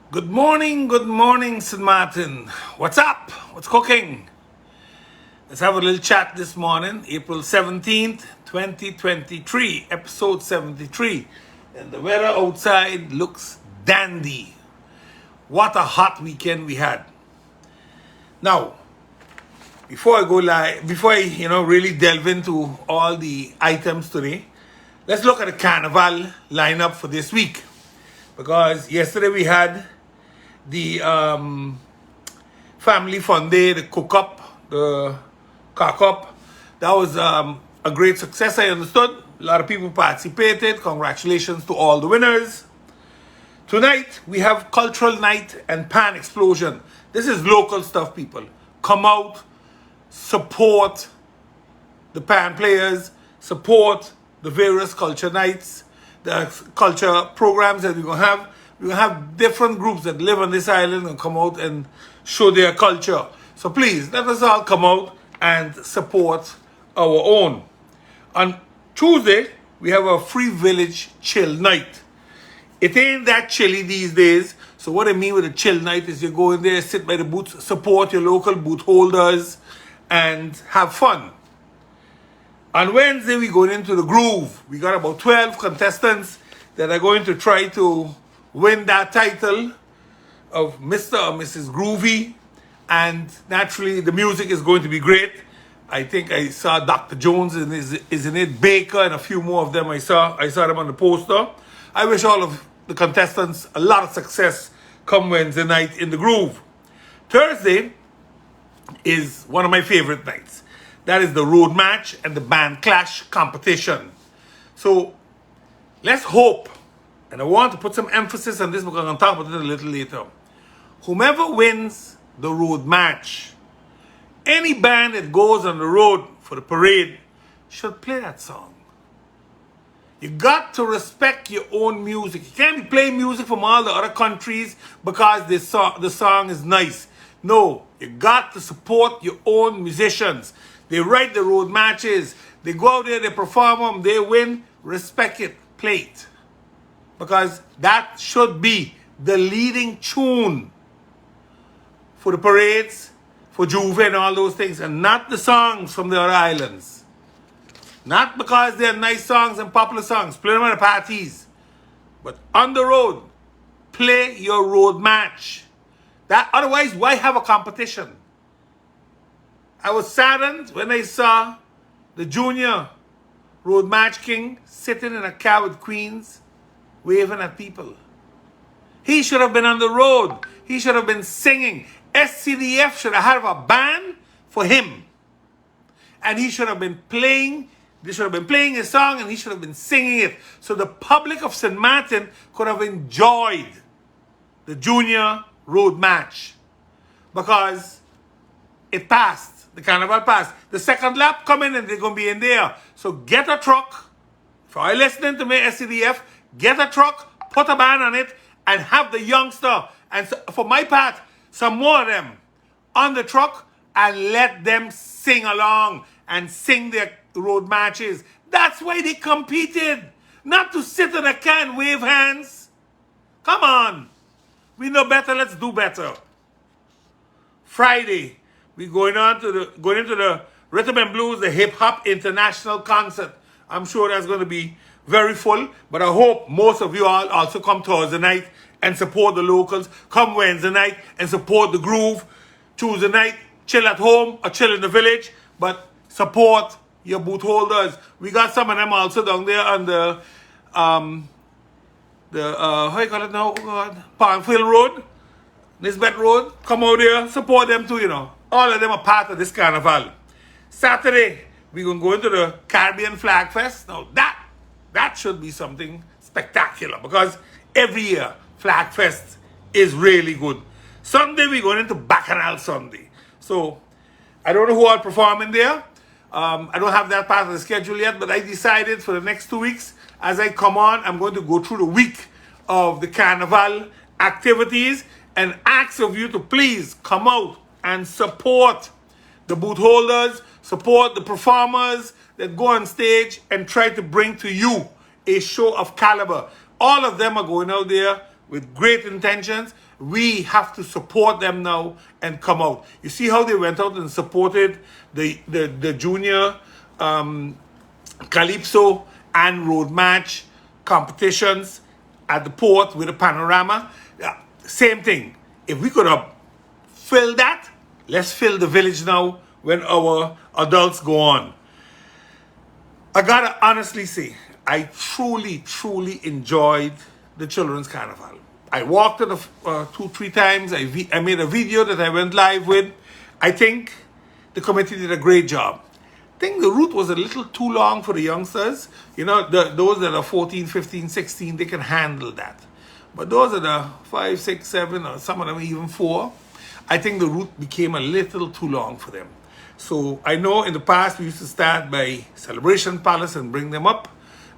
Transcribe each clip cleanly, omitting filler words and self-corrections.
Good morning, St. Maarten. What's up? What's cooking? Let's have a little chat this morning, April 17th, 2023, episode 73. And the weather outside looks dandy. What a hot weekend we had. Now, before I go live, before I really delve into all the items today, let's look at the carnival lineup for this week. Because yesterday we had the family fun day, the cook-up, the cock-up. That was a great success, I understood. A lot of people participated. Congratulations to all the winners. Tonight, we have Cultural Night and Pan Explosion. This is local stuff, people. Come out, support the Pan players, support the various culture nights, the culture programs that we're going to have. We're going to have different groups that live on this island and come out and show their culture. So please, let us all come out and support our own. On Tuesday, we have a free village chill night. It ain't that chilly these days. So what I mean with a chill night is you go in there, sit by the booths, support your local booth holders, and have fun. On Wednesday, we're going into the groove. We got about 12 contestants that are going to try to win that title of Mr. or Mrs. Groovy. And naturally, the music is going to be great. I think I saw Dr. Jones and isn't it Baker and a few more of them I saw them on the poster. I wish all of the contestants a lot of success come Wednesday night in the groove. Thursday is one of my favorite nights. That is the road match and the band clash competition. So let's hope, and I want to put some emphasis on this because I'm going to talk about it a little later. Whomever wins the road match, any band that goes on the road for the parade should play that song. You got to respect your own music. You can't be playing music from all the other countries because the song is nice. No, you got to support your own musicians. They write the road matches. They go out there, they perform them, they win. Respect it, play it. Because that should be the leading tune for the parades, for Juve and all those things, and not the songs from the other islands. Not because they're nice songs and popular songs. Play them at the parties. But on the road, play your road match. Otherwise, why have a competition? I was saddened when I saw the junior road match king sitting in a car with queens, waving at people. He should have been on the road. He should have been singing. SCDF should have had a band for him. And he should have been playing. They should have been playing his song and he should have been singing it. So the public of St. Maarten could have enjoyed the junior road match. Because it passed. The carnival passed. The second lap coming and they're going to be in there. So get a truck. If you're listening to me, SCDF, get a truck, put a band on it, and have the youngster, and so, for my part, some more of them, on the truck, and let them sing along and sing their road matches. That's why they competed. Not to sit in a car and wave hands. Come on. We know better, let's do better. Friday, we're going into the Rhythm and Blues, the Hip Hop International Concert. I'm sure that's going to be very full, but I hope most of you all also come Thursday night and support the locals. Come Wednesday night and support the groove. Tuesday night, chill at home or chill in the village, but support your booth holders. We got some of them also down there on the how you call it now? Oh God, Landfill Road, Nisbet Road. Come out there, support them too, All of them are part of this carnival. Saturday, we're going to go into the Caribbean Flag Fest. Now that should be something spectacular because every year Flag Fest is really good. Sunday, we're going into Bacchanal Sunday. So I don't know who all performing there. I don't have that part of the schedule yet, but I decided for the next 2 weeks, as I come on, I'm going to go through the week of the carnival activities and ask of you to please come out and support the booth holders, support the performers that go on stage and try to bring to you a show of caliber. All of them are going out there with great intentions. We have to support them now and come out. You see how they went out and supported the junior Calypso and road match competitions at the port with a panorama. Yeah, same thing. If we could have filled that, let's fill the village now when our adults go on. I gotta honestly say, I truly, truly enjoyed the Children's Carnival. I walked it 2-3 times. I made a video that I went live with. I think the committee did a great job. I think the route was a little too long for the youngsters. You know, those that are 14, 15, 16, they can handle that. But those that are 5, 6, 7, or some of them even 4, I think the route became a little too long for them. So I know in the past we used to start by Celebration Palace and bring them up,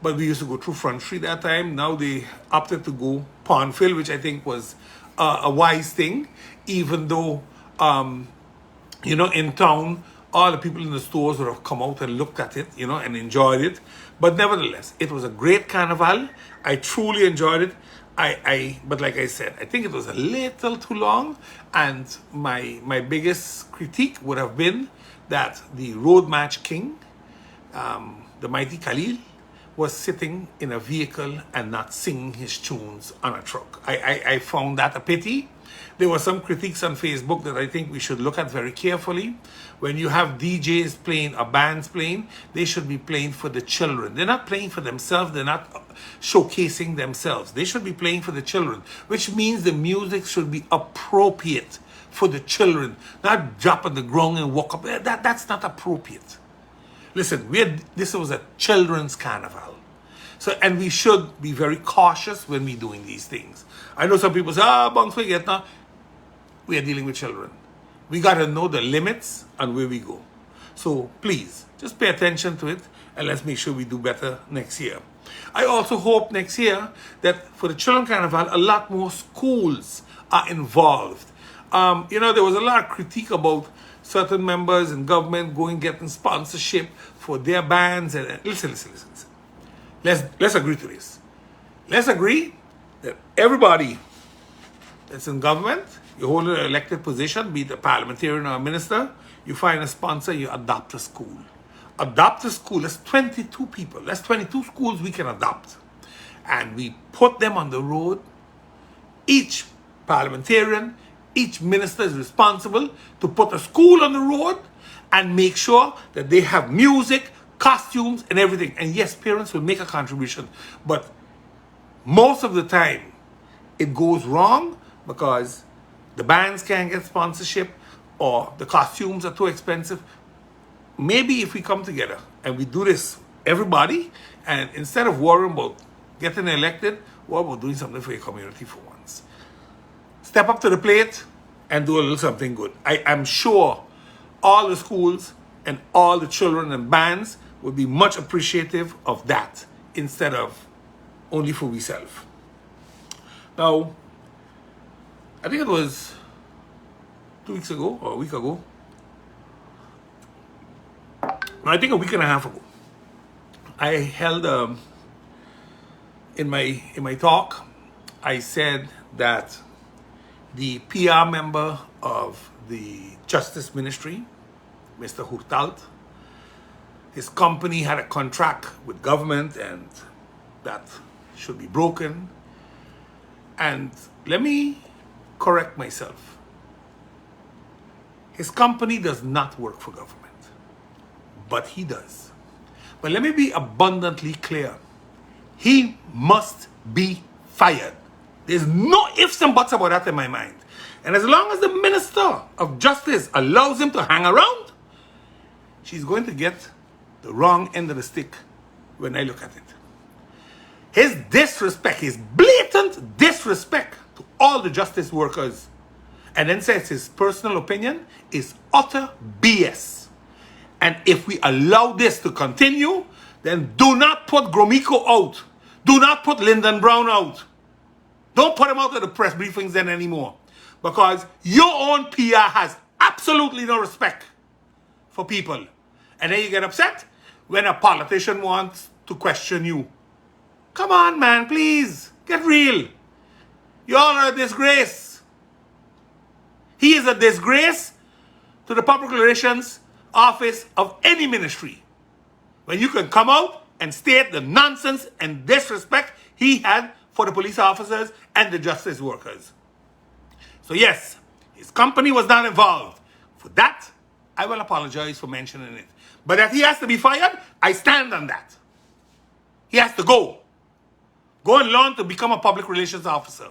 but we used to go through Front Street that time. Now they opted to go Landfill, which I think was a wise thing, even though, you know, in town, all the people in the stores would have come out and looked at it, you know, and enjoyed it. But nevertheless, it was a great carnival. I truly enjoyed it. But like I said, I think it was a little too long. And my biggest critique would have been that the road match king, the mighty Khalil, was sitting in a vehicle and not singing his tunes on a truck. I found that a pity. There were some critiques on Facebook that I think we should look at very carefully. When you have DJs playing or bands playing, they should be playing for the children. They're not playing for themselves. They're not showcasing themselves. They should be playing for the children, which means the music should be appropriate for the children, not drop on the ground and walk up. That's not appropriate. Listen, this was a children's carnival. So, and we should be very cautious when we're doing these things. I know some people say, bongs forget now. We are dealing with children. We got to know the limits and where we go. So please, just pay attention to it and let's make sure we do better next year. I also hope next year that for the Children's Carnival, a lot more schools are involved. You know, there was a lot of critique about certain members in government getting sponsorship for their bands. And listen. Let's agree to this. Let's agree that everybody that's in government, you hold an elected position, be it a parliamentarian or a minister, you find a sponsor, you adopt a school. Adopt a school. That's 22 people. That's 22 schools we can adopt. And we put them on the road. Each parliamentarian, each minister is responsible to put a school on the road and make sure that they have music, costumes, and everything. And yes, parents will make a contribution. But most of the time, it goes wrong because the bands can't get sponsorship or the costumes are too expensive. Maybe if we come together and we do this, everybody, and instead of worrying about getting elected, what about doing something for your community for once? Step up to the plate and do a little something good. I'm sure all the schools and all the children and bands would be much appreciative of that instead of only for ourselves. Now, I think it was 2 weeks ago or a week ago. I think a week and a half ago, I held in my talk, I said that the PR member of the Justice Ministry, Mr. Hurtalt, his company had a contract with government and that should be broken. And let me correct myself. His company does not work for government, but he does. But let me be abundantly clear. He must be fired. There's no ifs and buts about that in my mind. And as long as the Minister of Justice allows him to hang around, she's going to get the wrong end of the stick when I look at it. His disrespect, his blatant disrespect to all the justice workers, and then says his personal opinion is utter BS. And if we allow this to continue, then do not put Gromyko out. Do not put Lyndon Brown out. Don't put him out of the press briefings then anymore. Because your own PR has absolutely no respect for people. And then you get upset when a politician wants to question you. Come on, man, please. Get real. You all are a disgrace. He is a disgrace to the public relations office of any ministry. When you can come out and state the nonsense and disrespect he had for the police officers and the justice workers. So yes, his company was not involved. For that, I will apologize for mentioning it. But that he has to be fired, I stand on that. He has to go. Go and learn to become a public relations officer.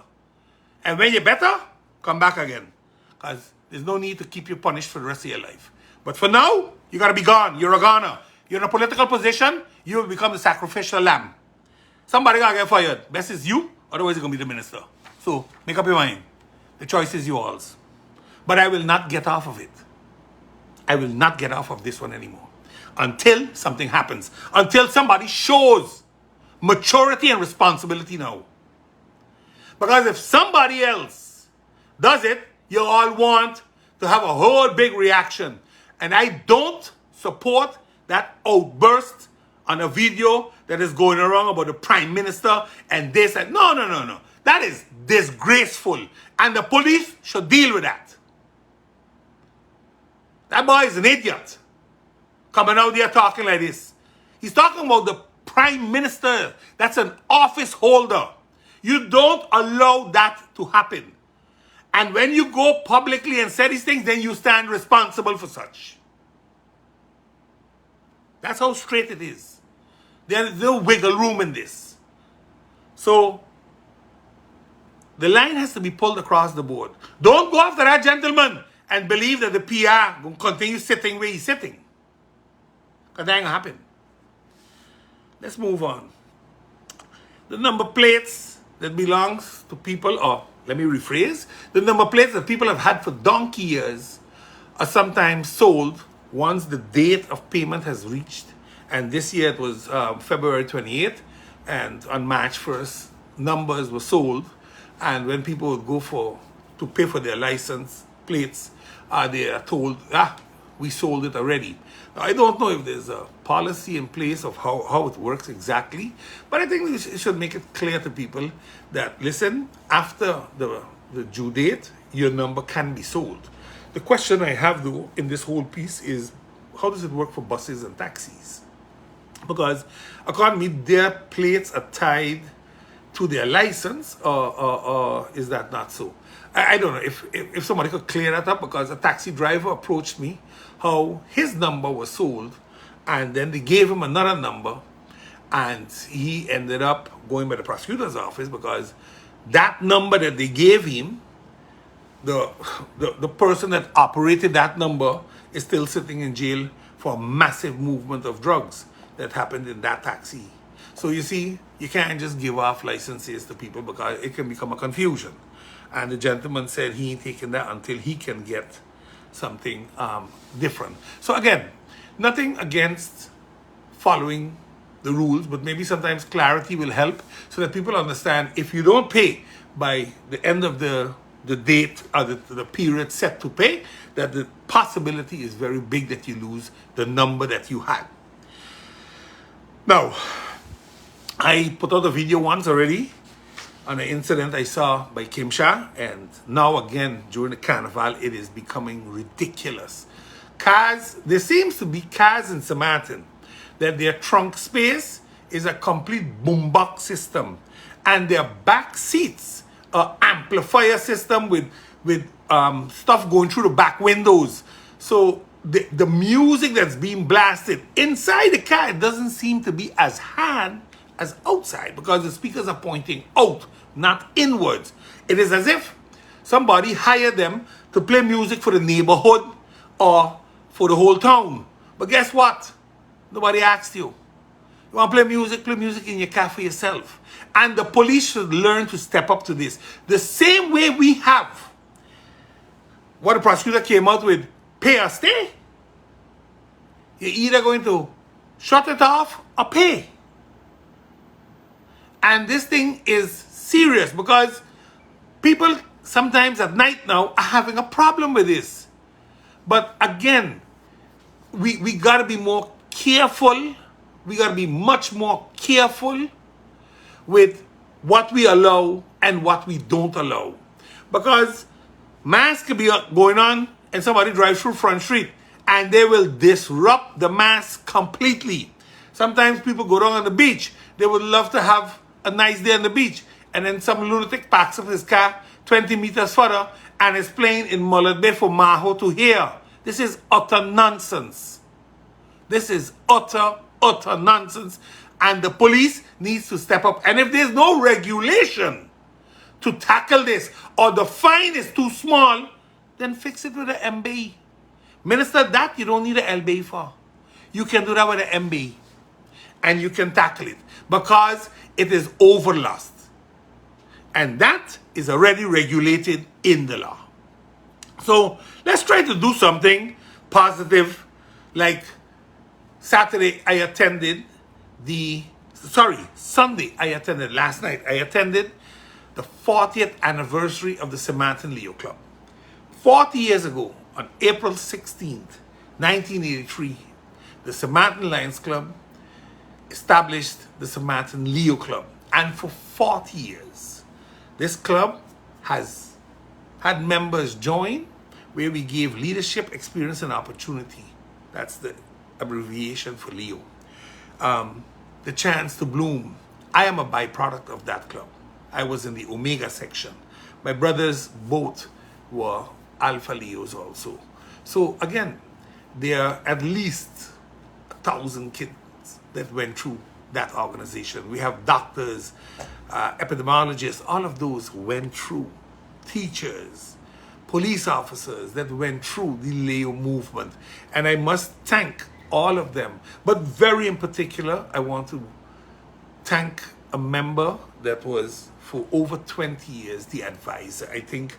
And when you're better, come back again. Because there's no need to keep you punished for the rest of your life. But for now, you got to be gone. You're a goner. You're in a political position, you will become the sacrificial lamb. Somebody got to get fired. Best is you, otherwise you're going to be the minister. So, make up your mind. The choice is yours. But I will not get off of it. I will not get off of this one anymore. Until something happens. Until somebody shows maturity and responsibility now. Because if somebody else does it, you all want to have a whole big reaction. And I don't support that outburst on a video that is going around about the Prime Minister and this and no. That is disgraceful. And the police should deal with that. That boy is an idiot. Coming out there talking like this. He's talking about the Prime Minister. That's an office holder. You don't allow that to happen. And when you go publicly and say these things, then you stand responsible for such. That's how straight it is. There's no wiggle room in this. So, the line has to be pulled across the board. Don't go after that gentleman and believe that the PR will continue sitting where he's sitting. Because that ain't gonna happen. Let's move on. The number plates that belongs to people, or let me rephrase, the number plates that people have had for donkey years are sometimes sold once the date of payment has reached. And this year it was February 28th, and on March 1st, numbers were sold. And when people would go to pay for their license plates, they are told, we sold it already. Now, I don't know if there's a policy in place of how it works exactly, but I think we should make it clear to people that, listen, after the due date, your number can be sold. The question I have, though, in this whole piece is, how does it work for buses and taxis? Because, according to me, their plates are tied to their license, or is that not so? I don't know if somebody could clear that up, because a taxi driver approached me how his number was sold, and then they gave him another number, and he ended up going by the prosecutor's office because that number that they gave him, the person that operated that number is still sitting in jail for a massive movement of drugs that happened in that taxi. So you see, you can't just give off licenses to people because it can become a confusion. And the gentleman said he ain't taking that until he can get something different. So again, nothing against following the rules, but maybe sometimes clarity will help so that people understand if you don't pay by the end of the date or the period set to pay, that the possibility is very big that you lose the number that you had. Now, I put out a video once already on an incident I saw by Kimsha, and now again during the carnival it is becoming ridiculous. Cars, there seems to be cars in St. Maarten that their trunk space is a complete boombox system, and their back seats are amplifier system with stuff going through the back windows. So the music that's being blasted inside the car, it doesn't seem to be as hard as outside because the speakers are pointing out, not inwards. It is as if somebody hired them to play music for the neighborhood or for the whole town. But guess what? Nobody asked you. You want to play music in your car for yourself. And the police should learn to step up to this. The same way we have what the prosecutor came out with, pay or stay. You're either going to shut it off or pay. And this thing is serious because people sometimes at night now are having a problem with this. But again, we got to be more careful. We got to be much more careful with what we allow and what we don't allow. Because mass could be going on and somebody drives through Front Street and they will disrupt the mass completely. Sometimes people go down on the beach. They would love to have a nice day on the beach. And then some lunatic parks up his car 20 meters further and is playing in Mullet Bay for Maho to hear. This is utter nonsense. This is utter nonsense. And the police needs to step up. And if there's no regulation to tackle this, or the fine is too small, then fix it with the MBE. Minister, that you don't need an LBA for. You can do that with an MBE. And you can tackle it. Because it is overlust. And that is already regulated in the law. So let's try to do something positive. Like Sunday, I attended last night, I attended the 40th anniversary of the St. Maarten Leo Club. 40 years ago, on April 16th, 1983, the St. Maarten Lions Club established the St. Maarten Leo Club. And for 40 years, this club has had members join where we gave leadership, experience, and opportunity. That's the abbreviation for Leo. The chance to bloom. I am a byproduct of that club. I was in the Omega section. My brothers both were Alpha Leos also. So again, there are at least 1,000 kids that went through that organization. We have doctors, epidemiologists, all of those went through. Teachers, police officers that went through the Leo movement. And I must thank all of them. But very in particular, I want to thank a member that was for over 20 years the advisor. I think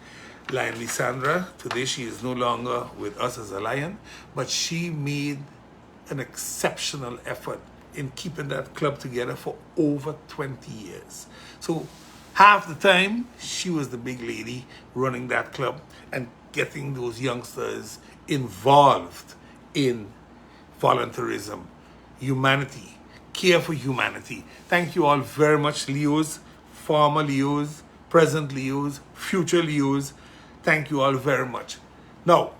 Lion Lysandra, today she is no longer with us as a Lion, but she made an exceptional effort in keeping that club together for over 20 years. So half the time, she was the big lady running that club and getting those youngsters involved in volunteerism, humanity, care for humanity. Thank you all very much, Leos, former Leos, present Leos, future Leos. Thank you all very much. Now,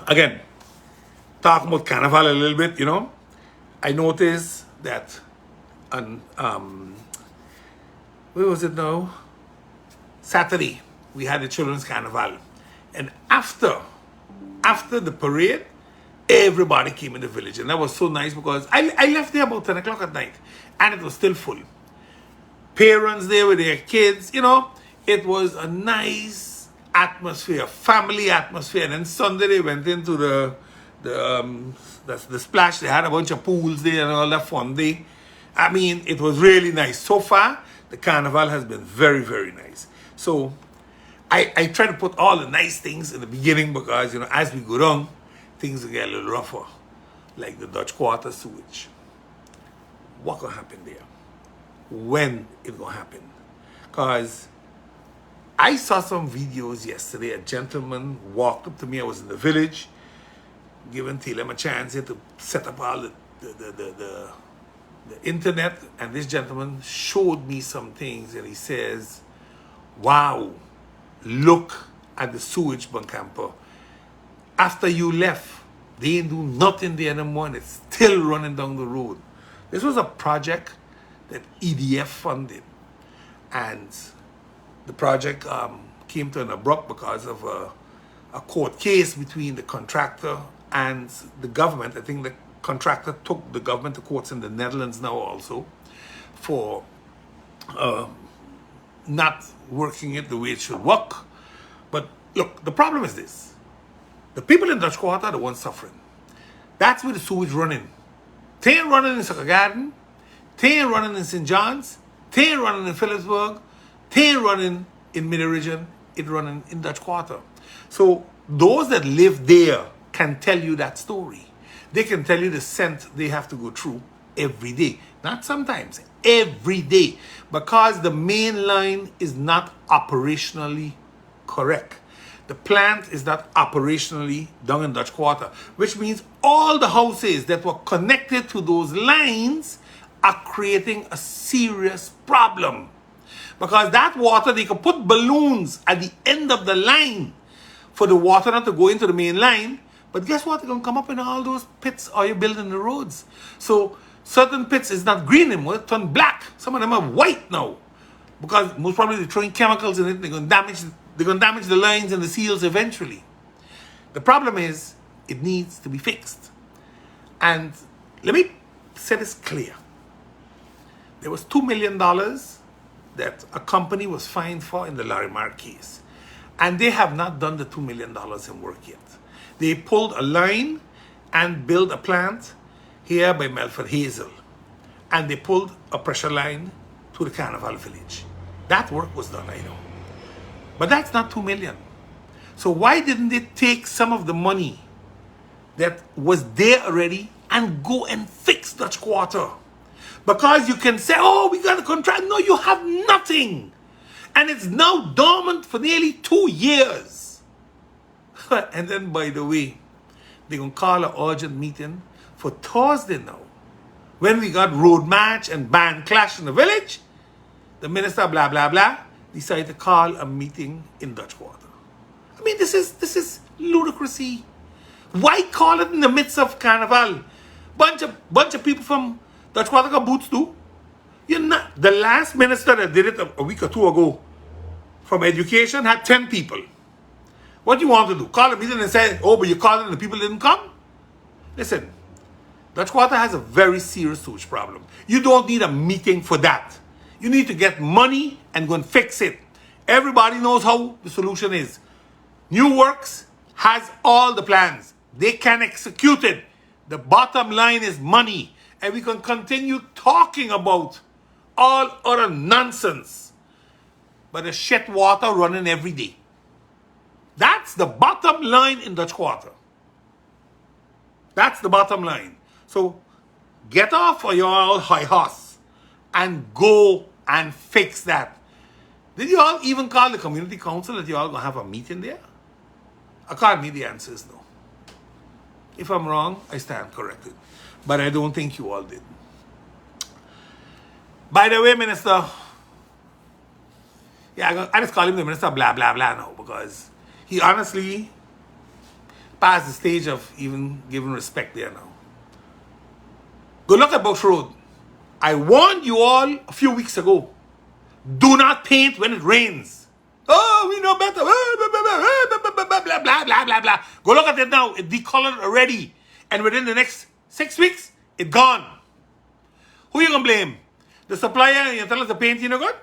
again, talking about Carnival a little bit, I noticed that on, where was it now? Saturday, we had the Children's Carnival. And after the parade, everybody came in the village. And that was so nice because I left there about 10 o'clock at night. And it was still full. Parents there with their kids, It was a nice atmosphere, family atmosphere. And then Sunday they went into the splash. They had a bunch of pools there and all that fun day. I mean, it was really nice. So far, the carnival has been very, very nice. So I try to put all the nice things in the beginning because, as we go down, things will get a little rougher. Like the Dutch Quarter sewage. What gonna happen there? When it gonna happen? Because I saw some videos yesterday. A gentleman walked up to me. I was in the village, giving Telem a chance here to set up all the internet. And this gentleman showed me some things and he says, wow, look at the sewage, Bancampo. After you left, they didn't do nothing there anymore and it's still running down the road. This was a project that EDF funded. And the project came to an abrupt because of a court case between the contractor and the government. I think the contractor took the government to courts in the Netherlands now also for not working it the way it should work. But look, the problem is this. The people in Dutch Quarter are the ones suffering. That's where the sewage running. They ain't running in Saga Garden. They ain't running in St. John's. They ain't running in Phillipsburg. They ain't running in Mid-Region. It's running in Dutch Quarter. So those that live there can tell you that story. They can tell you the scent they have to go through every day. Not sometimes, every day. Because the main line is not operationally correct. The plant is not operationally down in Dutch Quarter, which means all the houses that were connected to those lines are creating a serious problem. Because that water, they could put balloons at the end of the line for the water not to go into the main line. But guess what? They're going to come up in all those pits or you're building the roads. So certain pits is not green anymore, it's turned black. Some of them are white now. Because most probably they're throwing chemicals in it, they're going to damage the lines and the seals eventually. The problem is, it needs to be fixed. And let me set this clear. There was $2 million that a company was fined for in the Larimar case. And they have not done the $2 million in work yet. They pulled a line and built a plant here by Melford Hazel. And they pulled a pressure line to the Carnival Village. That work was done, I know. But that's not $2 million. So why didn't they take some of the money that was there already and go and fix Dutch Quarter? Because you can say, oh, we got a contract. No, you have nothing. And it's now dormant for nearly 2 years. And then, by the way, they're going to call an urgent meeting for Thursday now. When we got road march and band clash in the village, the minister, blah, blah, blah, decided to call a meeting in Dutch Quarter. I mean, this is ludicrousy. Why call it in the midst of Carnival? Bunch of people from Dutch Quarter got boots too. You're not, the last minister that did it a week or two ago from education had 10 people. What do you want to do? Call a meeting and say, oh, but you called and the people didn't come? Listen, Dutch Quarter has a very serious sewage problem. You don't need a meeting for that. You need to get money and go and fix it. Everybody knows how the solution is. New Works has all the plans. They can execute it. The bottom line is money. And we can continue talking about all other nonsense. But the shit water running every day. That's the bottom line in Dutch Quarter. That's the bottom line. So get off of your all high horse and go and fix that. Did you all even call the community council that you all going to have a meeting there? According to me, the answer is no. If I'm wrong, I stand corrected. But I don't think you all did. By the way, Minister, yeah, I just call him the Minister blah, blah, blah now because he honestly passed the stage of even giving respect there now. Go look at Bush Road. I warned you all a few weeks ago. Do not paint when it rains. Oh, we know better. Blah, blah, blah, blah, blah, blah. Go look at it now. It decolored already. And within the next 6 weeks, it's gone. Who you going to blame? The supplier, you tell us the paint you know good?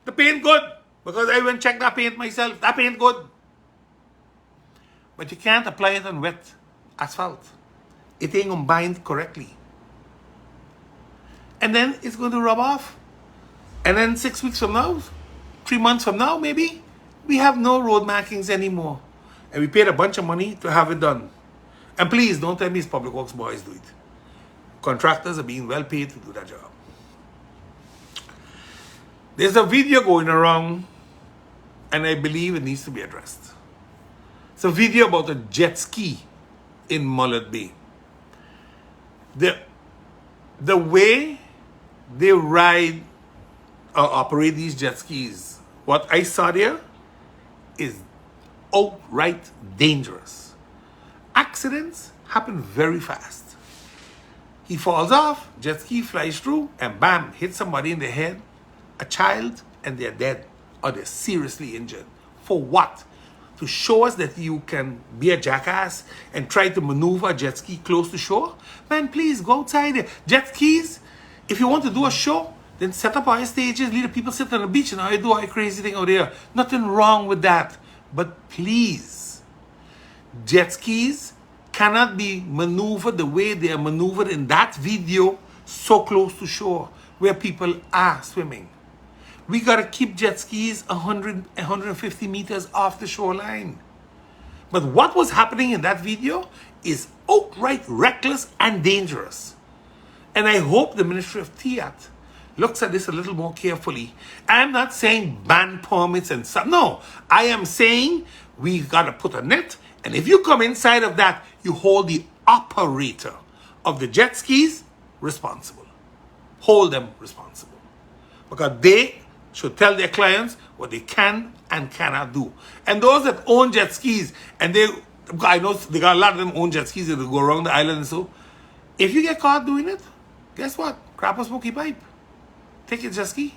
The paint good. Because I went and checked that paint myself. That paint good. But you can't apply it on wet asphalt. It ain't going to bind correctly. And then it's going to rub off. And then 6 weeks from now, 3 months from now maybe, we have no road markings anymore. And we paid a bunch of money to have it done. And please don't tell me it's public works boys do it. Contractors are being well paid to do that job. There's a video going around and I believe it needs to be addressed. It's a video about a jet ski in Mullet Bay. The way they ride or operate these jet skis, what I saw there is outright dangerous. Accidents happen very fast. He falls off, jet ski flies through, and bam, hits somebody in the head, a child, and they're dead or they're seriously injured. For what? To show us that you can be a jackass and try to maneuver a jet ski close to shore? Man, please go outside. Jet skis, if you want to do a show, then set up our stages, leave the people sit on the beach and I do a crazy thing out there. Nothing wrong with that. But please, jet skis cannot be maneuvered the way they are maneuvered in that video so close to shore where people are swimming. We got to keep jet skis 100, 150 meters off the shoreline. But what was happening in that video is outright reckless and dangerous. And I hope the Ministry of TIAT looks at this a little more carefully. I'm not saying ban permits and stuff. No, I am saying we got to put a net. And if you come inside of that, you hold the operator of the jet skis responsible. Hold them responsible. Because they should tell their clients what they can and cannot do. And those that own jet skis, and I know they got a lot of them own jet skis that go around the island and so, if you get caught doing it, guess what? Crap a smoky pipe. Take your jet ski.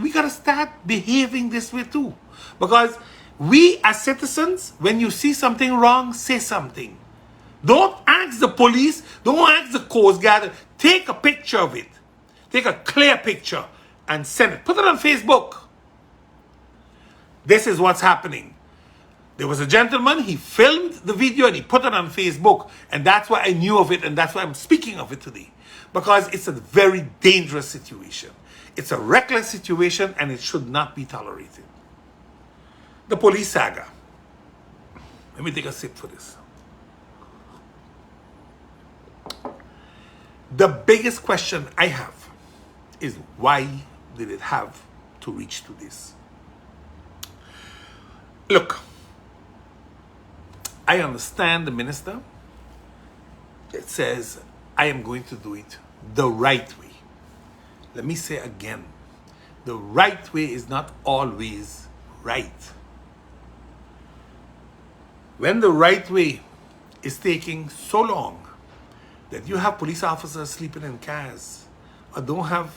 We gotta start behaving this way too. Because we as citizens, when you see something wrong, say something. Don't ask the police, don't ask the Coast Guard. Take a picture of it. Take a clear picture and send it. Put it on Facebook. This is what's happening. There was a gentleman, he filmed the video and he put it on Facebook. And that's why I knew of it, and that's why I'm speaking of it today. Because it's a very dangerous situation. It's a reckless situation and it should not be tolerated. The police saga. Let me take a sip for this. The biggest question I have is, why did it have to reach to this? Look, I understand the minister that says, I am going to do it the right way. Let me say again, the right way is not always right. When the right way is taking so long that you have police officers sleeping in cars or don't have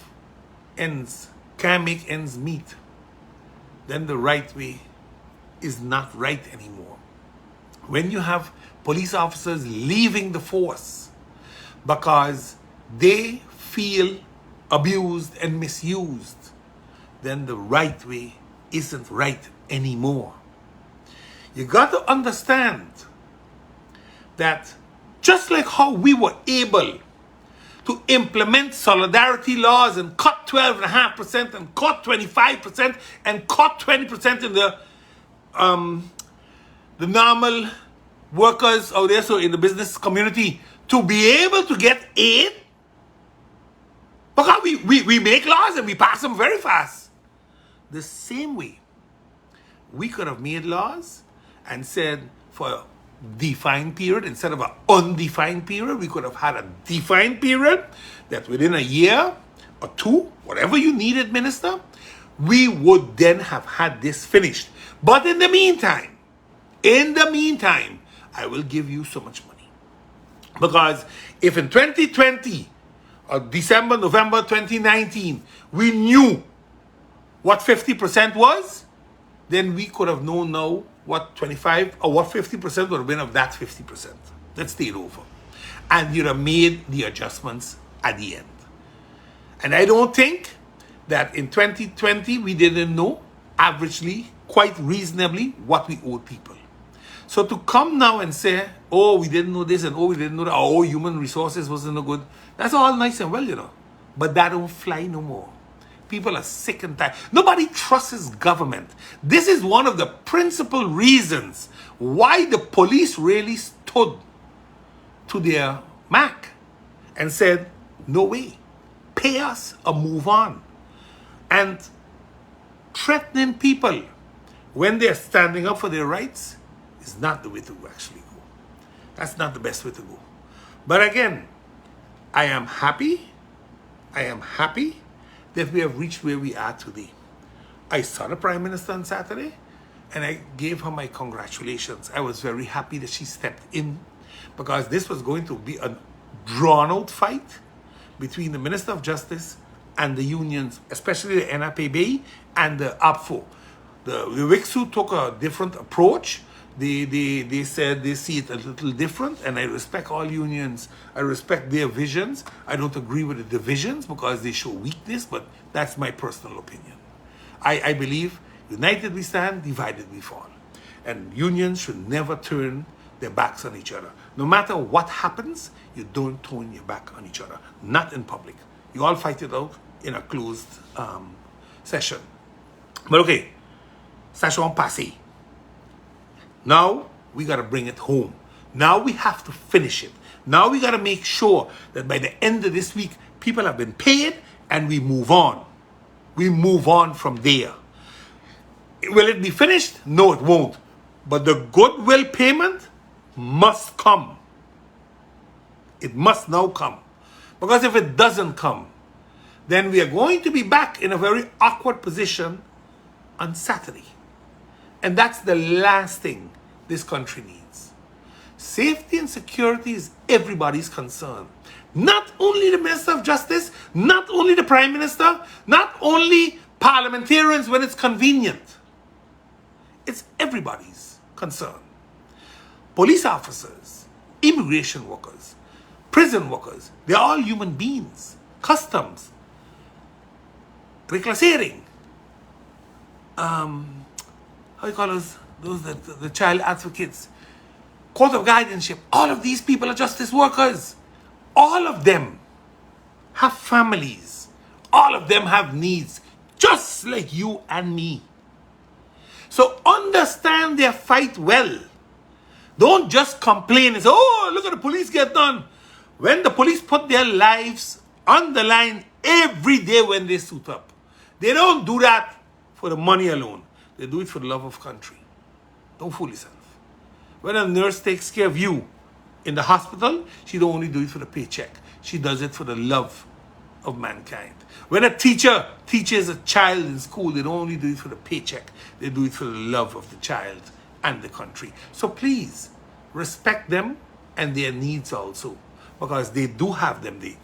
ends, can't make ends meet, then the right way is not right anymore. When you have police officers leaving the force because they feel abused and misused, then the right way isn't right anymore. You got to understand that just like how we were able to implement solidarity laws and cut 12.5% and cut 25% and cut 20% in the normal workers out there, so in the business community, to be able to get aid, because we make laws and we pass them very fast. The same way, we could have made laws and said for a defined period instead of an undefined period. We could have had a defined period that within a year or two, whatever you needed, minister, we would then have had this finished. But in the meantime, I will give you so much money. Because if in 2020 or December, November 2019, we knew what 50% was, then we could have known now what 25 or what 50% would have been of that 50%. That stayed over. And you'd have made the adjustments at the end. And I don't think that in 2020 we didn't know averagely, quite reasonably, what we owed people. So to come now and say, oh, we didn't know this and oh, we didn't know that, oh, human resources wasn't no good, that's all nice and well, you know. But that don't fly no more. People are sick and tired. Nobody trusts government. This is one of the principal reasons why the police really stood to their mark and said, no way, pay us or move on. And threatening people when they're standing up for their rights is not the way to actually go. That's not the best way to go. But again, I am happy that we have reached where we are today. I saw the Prime Minister on Saturday and I gave her my congratulations. I was very happy that she stepped in because this was going to be a drawn-out fight between the Minister of Justice and the unions, especially the NAPB and the APFO. The WICSU took a different approach. They said they see it a little different, and I respect all unions. I respect their visions. I don't agree with the divisions because they show weakness, but that's my personal opinion. I believe united we stand, divided we fall. And unions should never turn their backs on each other. No matter what happens, you don't turn your back on each other. Not in public. You all fight it out in a closed session. But okay, session passé. Now, we got to bring it home. Now we have to finish it. Now we got to make sure that by the end of this week, people have been paid and we move on. We move on from there. Will it be finished? No, it won't. But the goodwill payment must come. It must now come. Because if it doesn't come, then we are going to be back in a very awkward position on Saturday. And that's the last thing this country needs. Safety and security is everybody's concern. Not only the Minister of Justice, not only the Prime Minister, not only parliamentarians when it's convenient. It's everybody's concern. Police officers, immigration workers, prison workers, they're all human beings. Customs, reclassering, how you call those the child advocates, court of guardianship, all of these people are justice workers. All of them have families. All of them have needs, just like you and me. So understand their fight well. Don't just complain and say, oh, look at the police get done. When the police put their lives on the line every day when they suit up, they don't do that for the money alone. They do it for the love of country. Don't fool yourself. When a nurse takes care of you in the hospital, she don't only do it for the paycheck. She does it for the love of mankind. When a teacher teaches a child in school, they don't only do it for the paycheck. They do it for the love of the child and the country. So please, respect them and their needs also. Because they do have them. They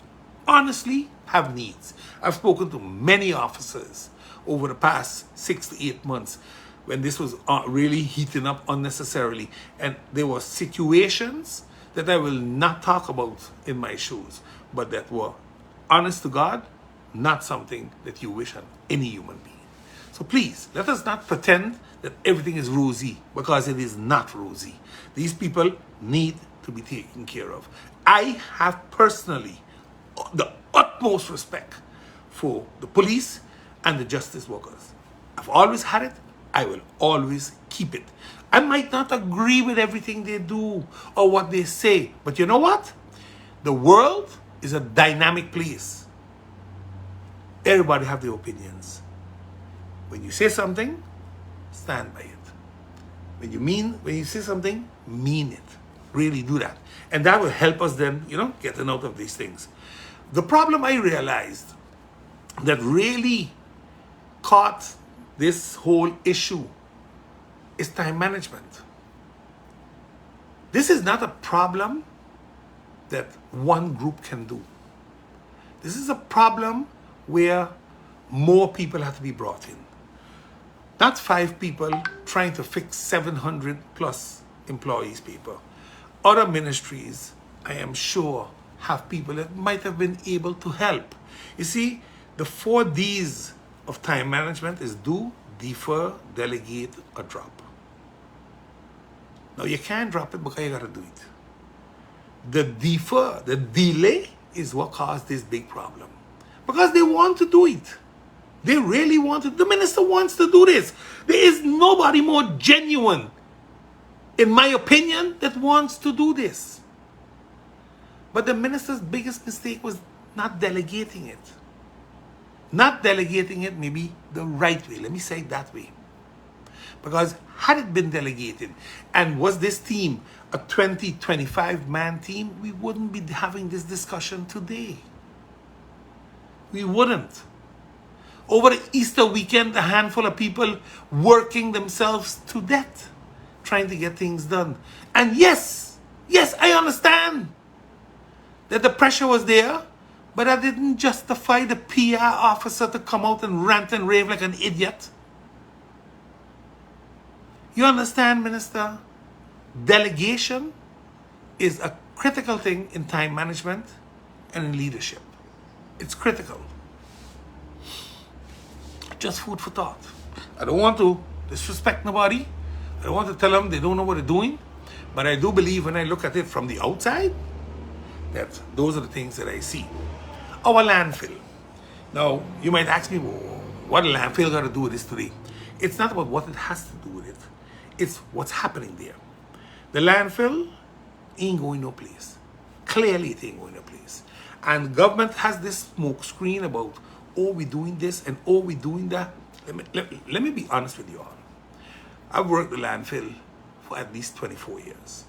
honestly have needs. I've spoken to many officers over the past 6 to 8 months when this was really heating up unnecessarily. And there were situations that I will not talk about in my shows, but that were, honest to God, not something that you wish on any human being. So please, let us not pretend that everything is rosy, because it is not rosy. These people need to be taken care of. I have personally the utmost respect for the police and the justice workers. I've always had it. I will always keep it. I might not agree with everything they do or what they say, but you know what? The world is a dynamic place. Everybody have their opinions. When you say something, stand by it. When you say something, mean it. Really do that. And that will help us then, getting out of these things. The problem I realized that really caught this whole issue is time management. This is not a problem that one group can do. This is a problem where more people have to be brought in. Not 5 people trying to fix 700 plus employees paper. Other ministries, I am sure, have people that might have been able to help. You see, the 4 Ds of time management is do, defer, delegate, or drop. Now, you can't drop it because you got to do it. The defer, the delay, is what caused this big problem. Because they want to do it. They really want it. The minister wants to do this. There is nobody more genuine, in my opinion, that wants to do this. But the minister's biggest mistake was not delegating it. Not delegating it maybe the right way. Let me say it that way. Because had it been delegated, and was this team a 20, 25-man team, we wouldn't be having this discussion today. We wouldn't. Over the Easter weekend, a handful of people working themselves to death, trying to get things done. And yes, I understand that the pressure was there, but that didn't justify the PR officer to come out and rant and rave like an idiot. You understand, Minister? Delegation is a critical thing in time management and in leadership. It's critical. Just food for thought. I don't want to disrespect nobody. I don't want to tell them they don't know what they're doing. But I do believe when I look at it from the outside, that those are the things that I see. Our landfill. Now, you might ask me, what landfill got to do with this today? It's not about what it has to do with it. It's what's happening there. The landfill ain't going no place. Clearly it ain't going no place. And government has this smoke screen about, oh, we're doing this and oh, we're doing that. Let me be honest with you all. I've worked the landfill for at least 24 years.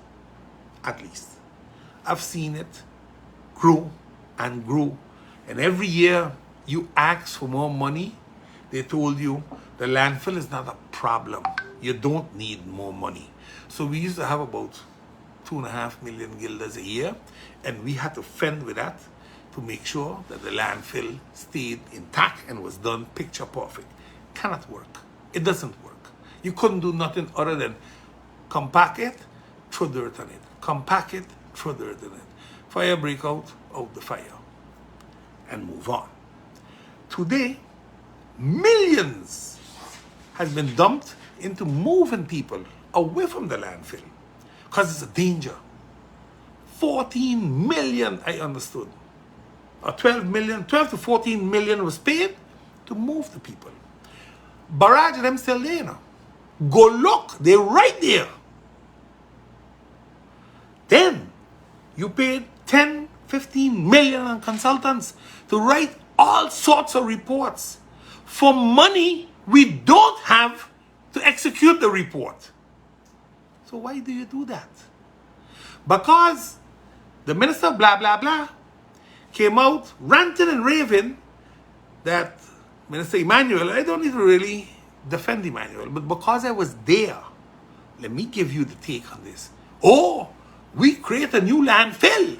At least. I've seen it grow and grow. And every year You asked for more money. They told you the landfill is not a problem. You don't need more money. So we used to have about 2.5 million guilders a year, and we had to fend with that to make sure that the landfill stayed intact and was done picture perfect. Cannot work. It doesn't work. You couldn't do nothing other than compact it, throw dirt on it. Compact it, throw dirt on it. Fire break out the fire, and move on. Today, millions has been dumped into moving people away from the landfill because it's a danger. 14 million, I understood, or 12 to 14 million was paid to move the people. Barrage of them still there, you know. Go look, they're right there. Then you paid 10, 15 million on consultants to write all sorts of reports for money we don't have to execute the report. So why do you do that? Because the minister blah blah blah came out ranting and raving that Minister Emmanuel, I don't need to really defend Emmanuel, but because I was there, let me give you the take on this. Oh, we create a new landfill,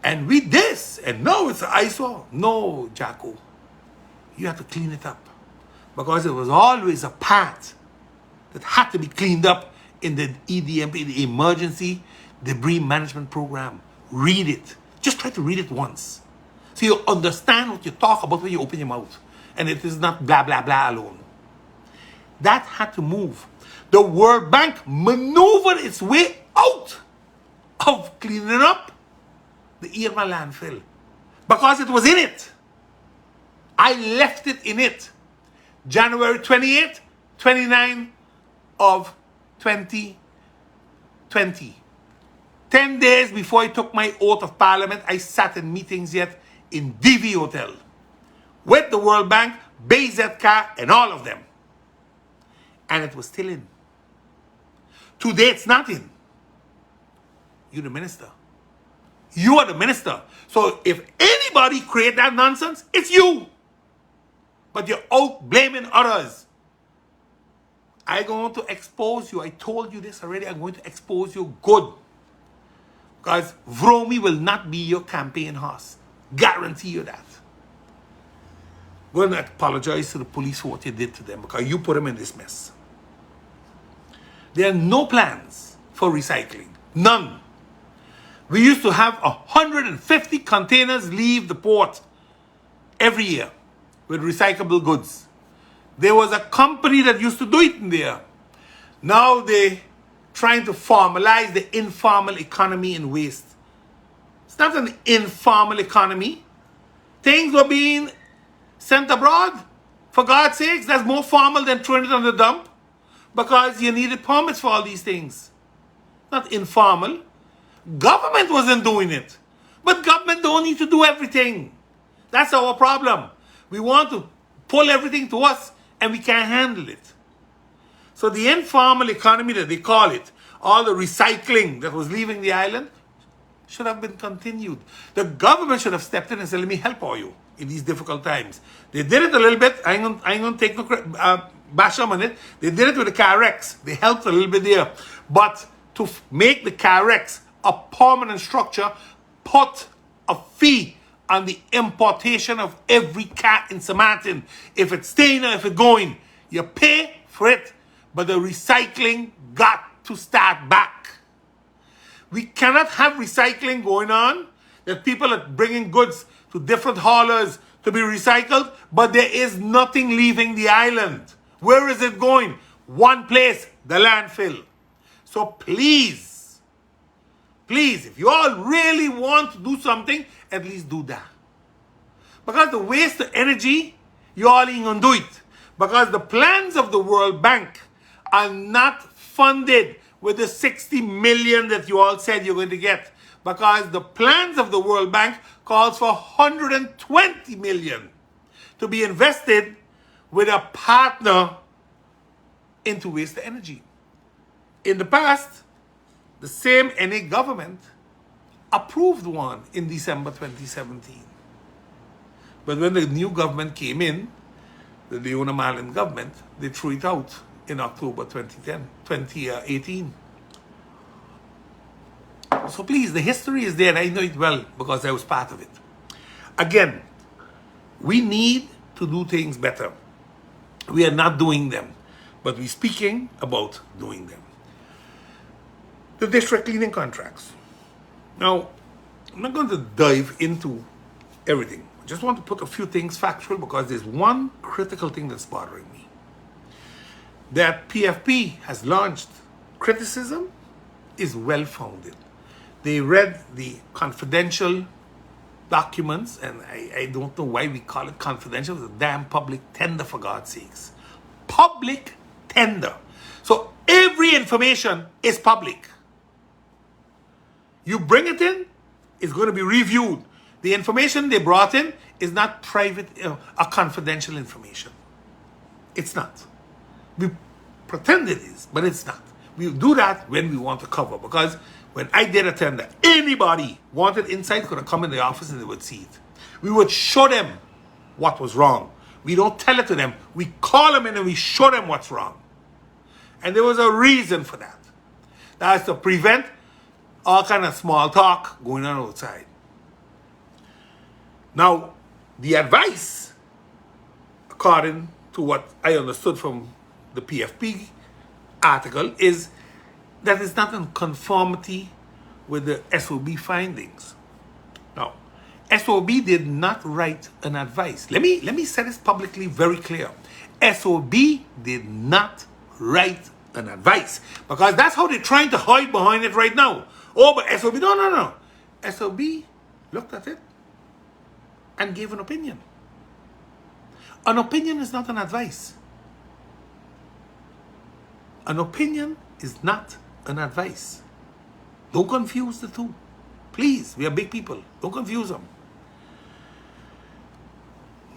and we this, and now it's an eyesore. No, Jacko, you have to clean it up, because it was always a part that had to be cleaned up in the EDMP, the Emergency Debris Management Program. Read it. Just try to read it once, so you understand what you talk about when you open your mouth, and it is not blah blah blah alone. That had to move. The World Bank maneuvered its way out of cleaning up the Irma landfill because it was in it. I left it in it. January 28, 29 of 2020. 10 days before I took my oath of parliament, I sat in meetings yet in DV Hotel with the World Bank, BZK, and all of them. And it was still in. Today it's not in. You're the minister. You are the minister. So if anybody create that nonsense, it's you. But you're out blaming others. I'm going to expose you. I told you this already. I'm going to expose you good. Because Vromi will not be your campaign horse. Guarantee you that. I'm going to apologize to the police for what you did to them, because you put them in this mess. There are no plans for recycling. None. We used to have 150 containers leave the port every year with recyclable goods. There was a company that used to do it in there. Now they're trying to formalize the informal economy in waste. It's not an informal economy. Things were being sent abroad. For God's sakes, that's more formal than throwing it on the dump, because you needed permits for all these things. Not informal. Government wasn't doing it. But government don't need to do everything. That's our problem. We want to pull everything to us, and we can't handle it. So the informal economy that they call it, all the recycling that was leaving the island, should have been continued. The government should have stepped in and said, let me help all you in these difficult times. They did it a little bit. I ain't going to take no bash on it. They did it with the CAREX. They helped a little bit there. But to make the CAREX a permanent structure, put a fee on the importation of every cat in St. Maarten. If it's staying or if it's going, you pay for it. But the recycling got to start back. We cannot have recycling going on, that people are bringing goods to different haulers to be recycled, but there is nothing leaving the island. Where is it going? One place, the landfill. So please, if you all really want to do something, at least do that. Because the waste of energy, you all ain't gonna do it. Because the plans of the World Bank are not funded with the 60 million that you all said you're going to get. Because the plans of the World Bank calls for 120 million to be invested with a partner into waste energy. In the past, the same NA government approved one in December 2017. But when the new government came in, the Leona Marlin government, they threw it out in October 2018. So please, the history is there, and I know it well because I was part of it. Again, we need to do things better. We are not doing them, but we're speaking about doing them. The district cleaning contracts. Now, I'm not going to dive into everything. I just want to put a few things factual because there's one critical thing that's bothering me. That PFP has launched criticism is well-founded. They read the confidential documents, and I don't know why we call it confidential. It's a damn public tender, for God's sakes. Public tender. So every information is public. You bring it in, it's going to be reviewed. The information they brought in is not private or confidential information. It's not. We pretend it is, but it's not. We do that when we want to cover, because when I did a tender, anybody wanted insight could have come in the office and they would see it. We would show them what was wrong. We don't tell it to them. We call them in and we show them what's wrong. And there was a reason for that. That is to prevent all kind of small talk going on outside. Now, the advice, according to what I understood from the PFP article, is that it's not in conformity with the SOB findings. Now, SOB did not write an advice. Let me say this publicly very clear. SOB did not write an advice, because that's how they're trying to hide behind it right now. Oh, but SOB, no. SOB looked at it and gave an opinion. An opinion is not an advice. An opinion is not an advice. Don't confuse the two. Please, we are big people. Don't confuse them.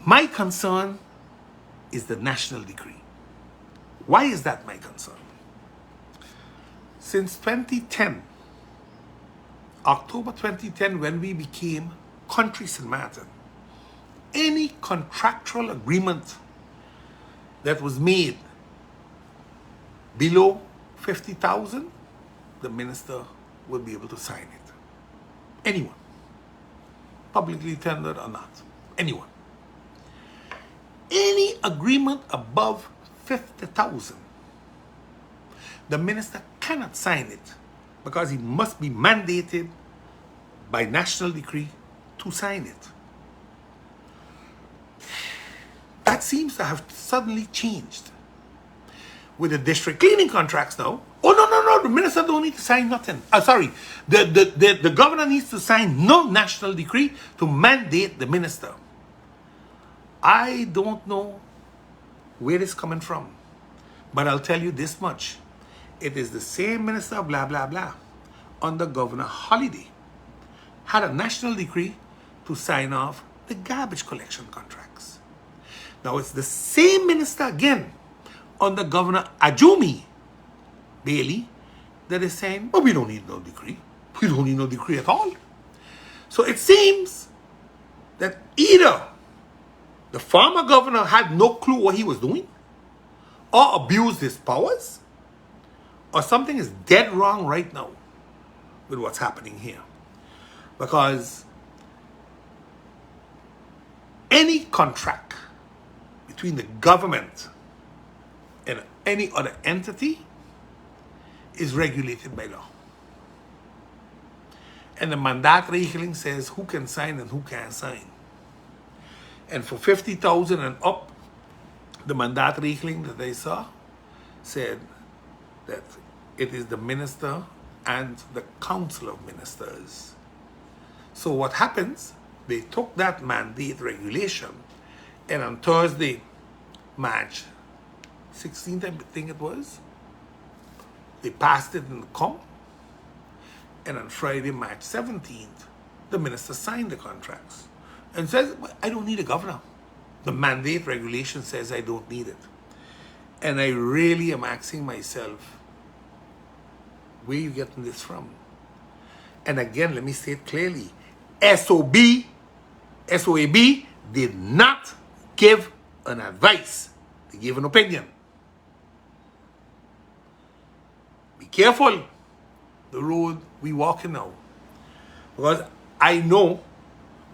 My concern is the national decree. Why is that my concern? Since 2010, October 2010, when we became country St. Maarten, any contractual agreement that was made below 50,000, the minister will be able to sign it. Anyone. Publicly tendered or not. Anyone. Any agreement above 50,000, the minister cannot sign it because he must be mandated by national decree to sign it. That seems to have suddenly changed. With the district cleaning contracts now, oh no, the minister don't need to sign nothing. The governor needs to sign no national decree to mandate the minister. I don't know where it's coming from, but I'll tell you this much. It is the same minister, blah, blah, blah, under Governor Holiday, had a national decree to sign off the garbage collection contracts. Now it's the same minister again, under Governor Ajumi Bailey, that is saying, well, we don't need no decree. We don't need no decree at all. So it seems that either the former governor had no clue what he was doing, or abused his powers, or something is dead wrong right now with what's happening here. Because any contract between the government and any other entity is regulated by law. And the mandaatregeling says who can sign and who can't sign. And for 50,000 and up, the mandaatregeling that I saw said that it is the minister and the council of ministers. So what happens, they took that mandate regulation, and on Thursday, March 16th, I think it was, they passed it in the Com, and on Friday, March 17th, the minister signed the contracts and says, I don't need a governor. The mandate regulation says I don't need it. And I really am asking myself, where are you getting this from? And again, let me say it clearly. SOAB did not give an advice. They gave an opinion. Be careful the road we walking now. Because I know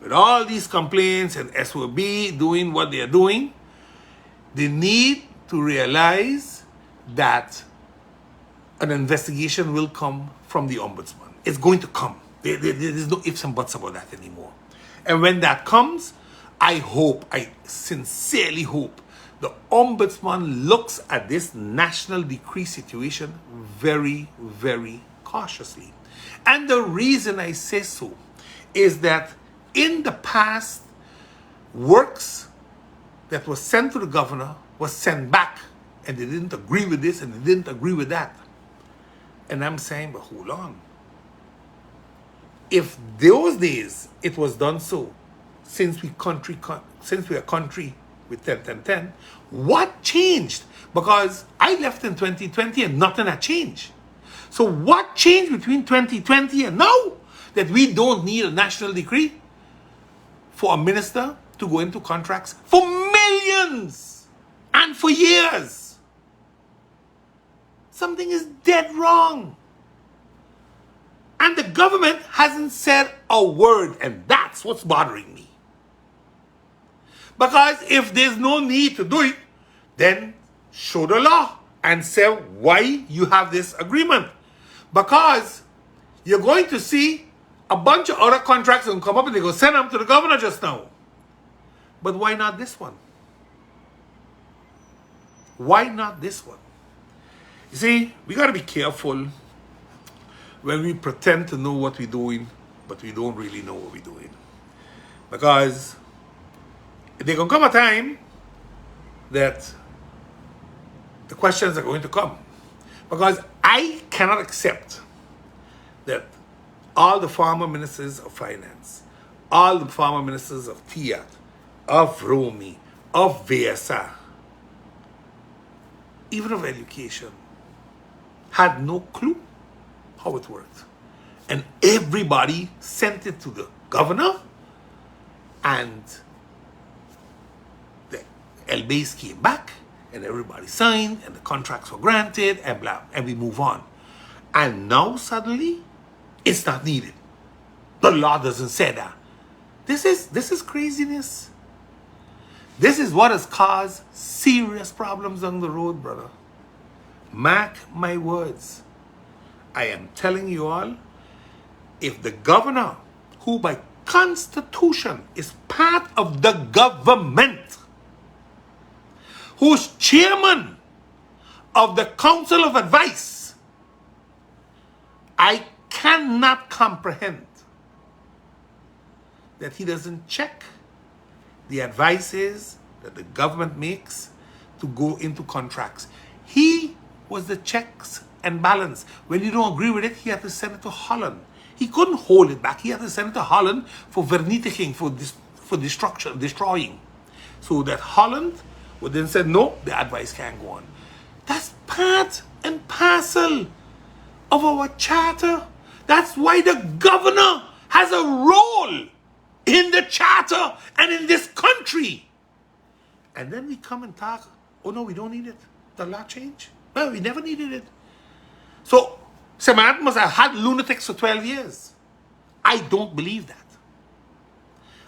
with all these complaints and SOB doing what they are doing, they need to realize that an investigation will come from the ombudsman. It's going to come. There's no ifs and buts about that anymore. And when that comes, I sincerely hope, the ombudsman looks at this national decree situation very, very cautiously. And the reason I say so is that in the past, works that was sent to the governor was sent back, and they didn't agree with this and they didn't agree with that. And I'm saying, but hold on. If those days it was done so, since we are a country with 10-10-10, what changed? Because I left in 2020 and nothing had changed. So what changed between 2020 and now that we don't need a national decree for a minister to go into contracts for millions and for years? Something is dead wrong. And the government hasn't said a word, and that's what's bothering me. Because if there's no need to do it, then show the law and say why you have this agreement. Because you're going to see a bunch of other contracts will come up and they go send them to the governor just now. But why not this one? Why not this one? You see, we got to be careful when we pretend to know what we're doing, but we don't really know what we're doing. Because there can come a time that the questions are going to come. Because I cannot accept that all the former ministers of finance, all the former ministers of TIAT, of ROMI, of VSA, even of education, had no clue how it worked. And everybody sent it to the governor, and the LBAs came back, and everybody signed, and the contracts were granted, and blah, and we move on. And now suddenly, it's not needed. The law doesn't say that. This is craziness. This is what has caused serious problems on the road, brother. Mark my words. I am telling you all, if the governor, who by constitution is part of the government, who's chairman of the Council of Advice, I cannot comprehend that he doesn't check the advices that the government makes to go into contracts. He was the checks and balance. When you don't agree with it, he had to send it to Holland. He couldn't hold it back. He had to send it to Holland for vernietiging, for destruction, destroying. So that Holland would then say, no, the advice can't go on. That's part and parcel of our charter. That's why the governor has a role in the charter and in this country. And then we come and talk, oh no, we don't need it. The law changed. Well, we never needed it. So, Maarten must have had lunatics for 12 years. I don't believe that.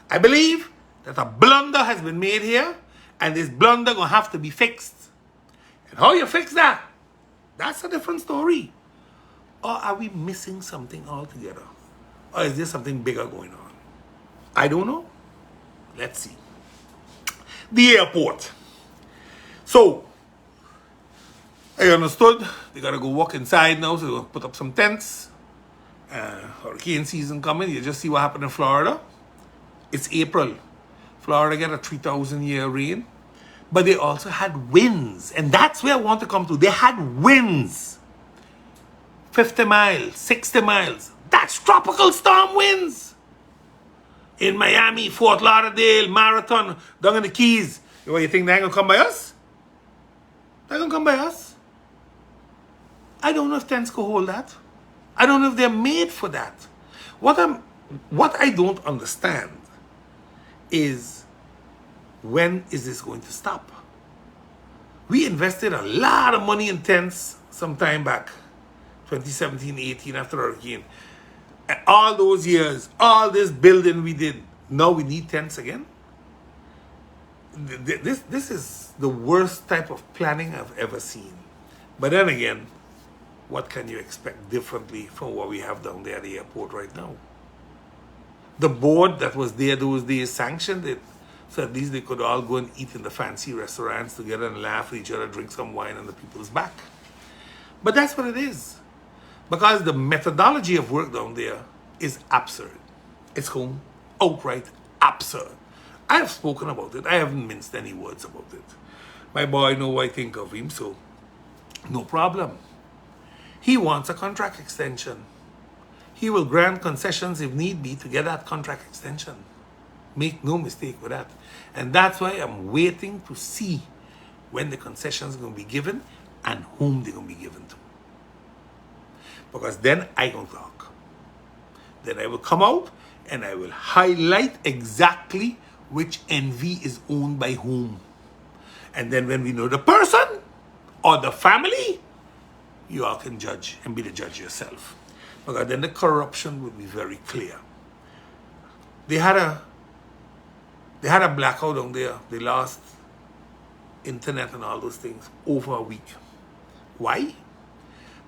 I believe that a blunder has been made here, and this blunder gonna have to be fixed. And how you fix that? That's a different story. Or are we missing something altogether? Or is there something bigger going on? I don't know. Let's see. The airport. So, I understood they gotta go walk inside now, so they're gonna put up some tents. Hurricane season coming. You just see what happened in Florida. It's April. Florida got a 3,000-year rain. But they also had winds. And that's where I want to come to. They had winds. 50 miles, 60 miles. That's tropical storm winds. In Miami, Fort Lauderdale, Marathon, down in the Keys. What, you think they're going to come by us? They're going to come by us. I don't know if tents could hold that. I don't know if they're made for that. What I don't understand is when is this going to stop? We invested a lot of money in tents some time back, 2017-18 after Hurricane. And all those years, all this building we did, now we need tents again? This is the worst type of planning I've ever seen. But then again, what can you expect differently from what we have down there at the airport right now? The board that was there those days sanctioned it, so at least they could all go and eat in the fancy restaurants together and laugh at each other, drink some wine on the people's back. But that's what it is. Because the methodology of work down there is absurd. It's outright absurd. I have spoken about it. I haven't minced any words about it. My boy know what I think of him, so no problem. He wants a contract extension. He will grant concessions if need be to get that contract extension. Make no mistake with that. And that's why I'm waiting to see when the concessions are going to be given and whom they're going to be given to. Because then I can talk. Then I will come out and I will highlight exactly which NV is owned by whom. And then when we know the person or the family, you all can judge and be the judge yourself. Because then the corruption will be very clear. They had a blackout down there. They lost internet and all those things over a week. Why?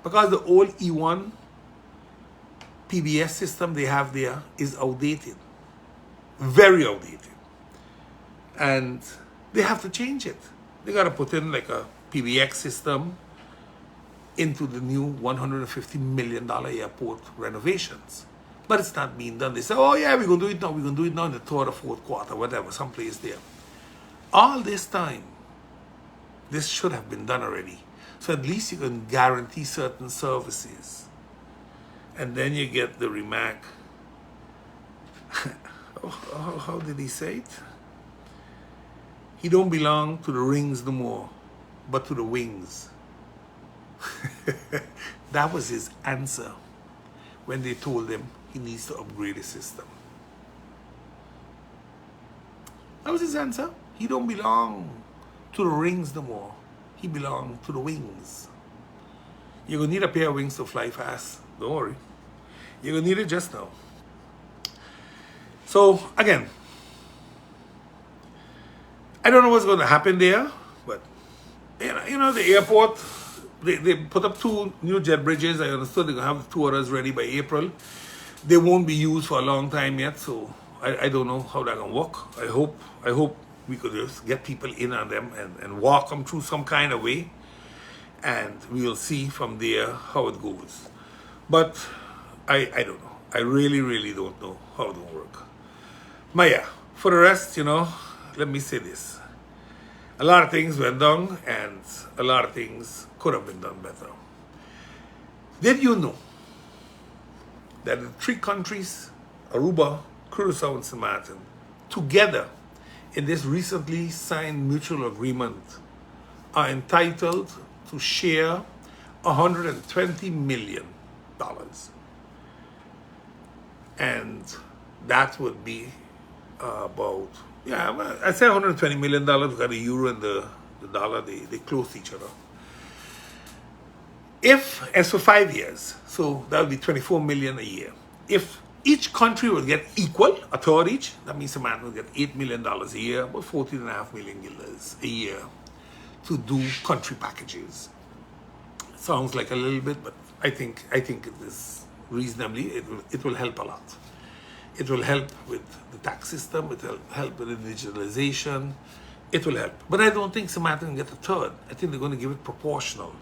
Because the old E1 PBS system they have there is outdated. Very outdated. And they have to change it. They got to put in like a PBX system into the new $150 million airport renovations. But it's not being done. They say, oh yeah, we're going to do it now. We're going to do it now in the third or fourth quarter, whatever, someplace there. All this time, this should have been done already. So at least you can guarantee certain services. And then you get the remark. How did he say it? He don't belong to the rings no more, but to the wings. That was his answer when they told him he needs to upgrade his system. That was his answer. He don't belong to the rings no more. He belongs to the wings. You're going to need a pair of wings to fly fast. Don't worry. You're going to need it just now. So, again, I don't know what's going to happen there, but, you know, the airport, they put up 2 new jet bridges. I understood they're going to have 2 others ready by April. They won't be used for a long time yet, so I don't know how that's going to work. I hope we could just get people in on them and walk them through some kind of way, and we'll see from there how it goes. But I don't know. I really don't know how it will work. But yeah, for the rest, you know, let me say this. A lot of things went down, and a lot of things could have been done better. Did you know that the 3 countries, Aruba, Curacao, and St. Maarten, together in this recently signed mutual agreement are entitled to share $120 million? And that would be about, I say $120 million, because the euro and the dollar, they close each other. As for 5 years, so that would be $24 million a year. If each country would get equal, a third each, that means a man would get $8 million a year, about 14.5 million guilders a year to do country packages. Sounds like a little bit, but I think it is reasonably, it will help a lot. It will help with the tax system, it will help with the digitalization, it will help. But I don't think Samantha can get a third. I think they're going to give it proportional.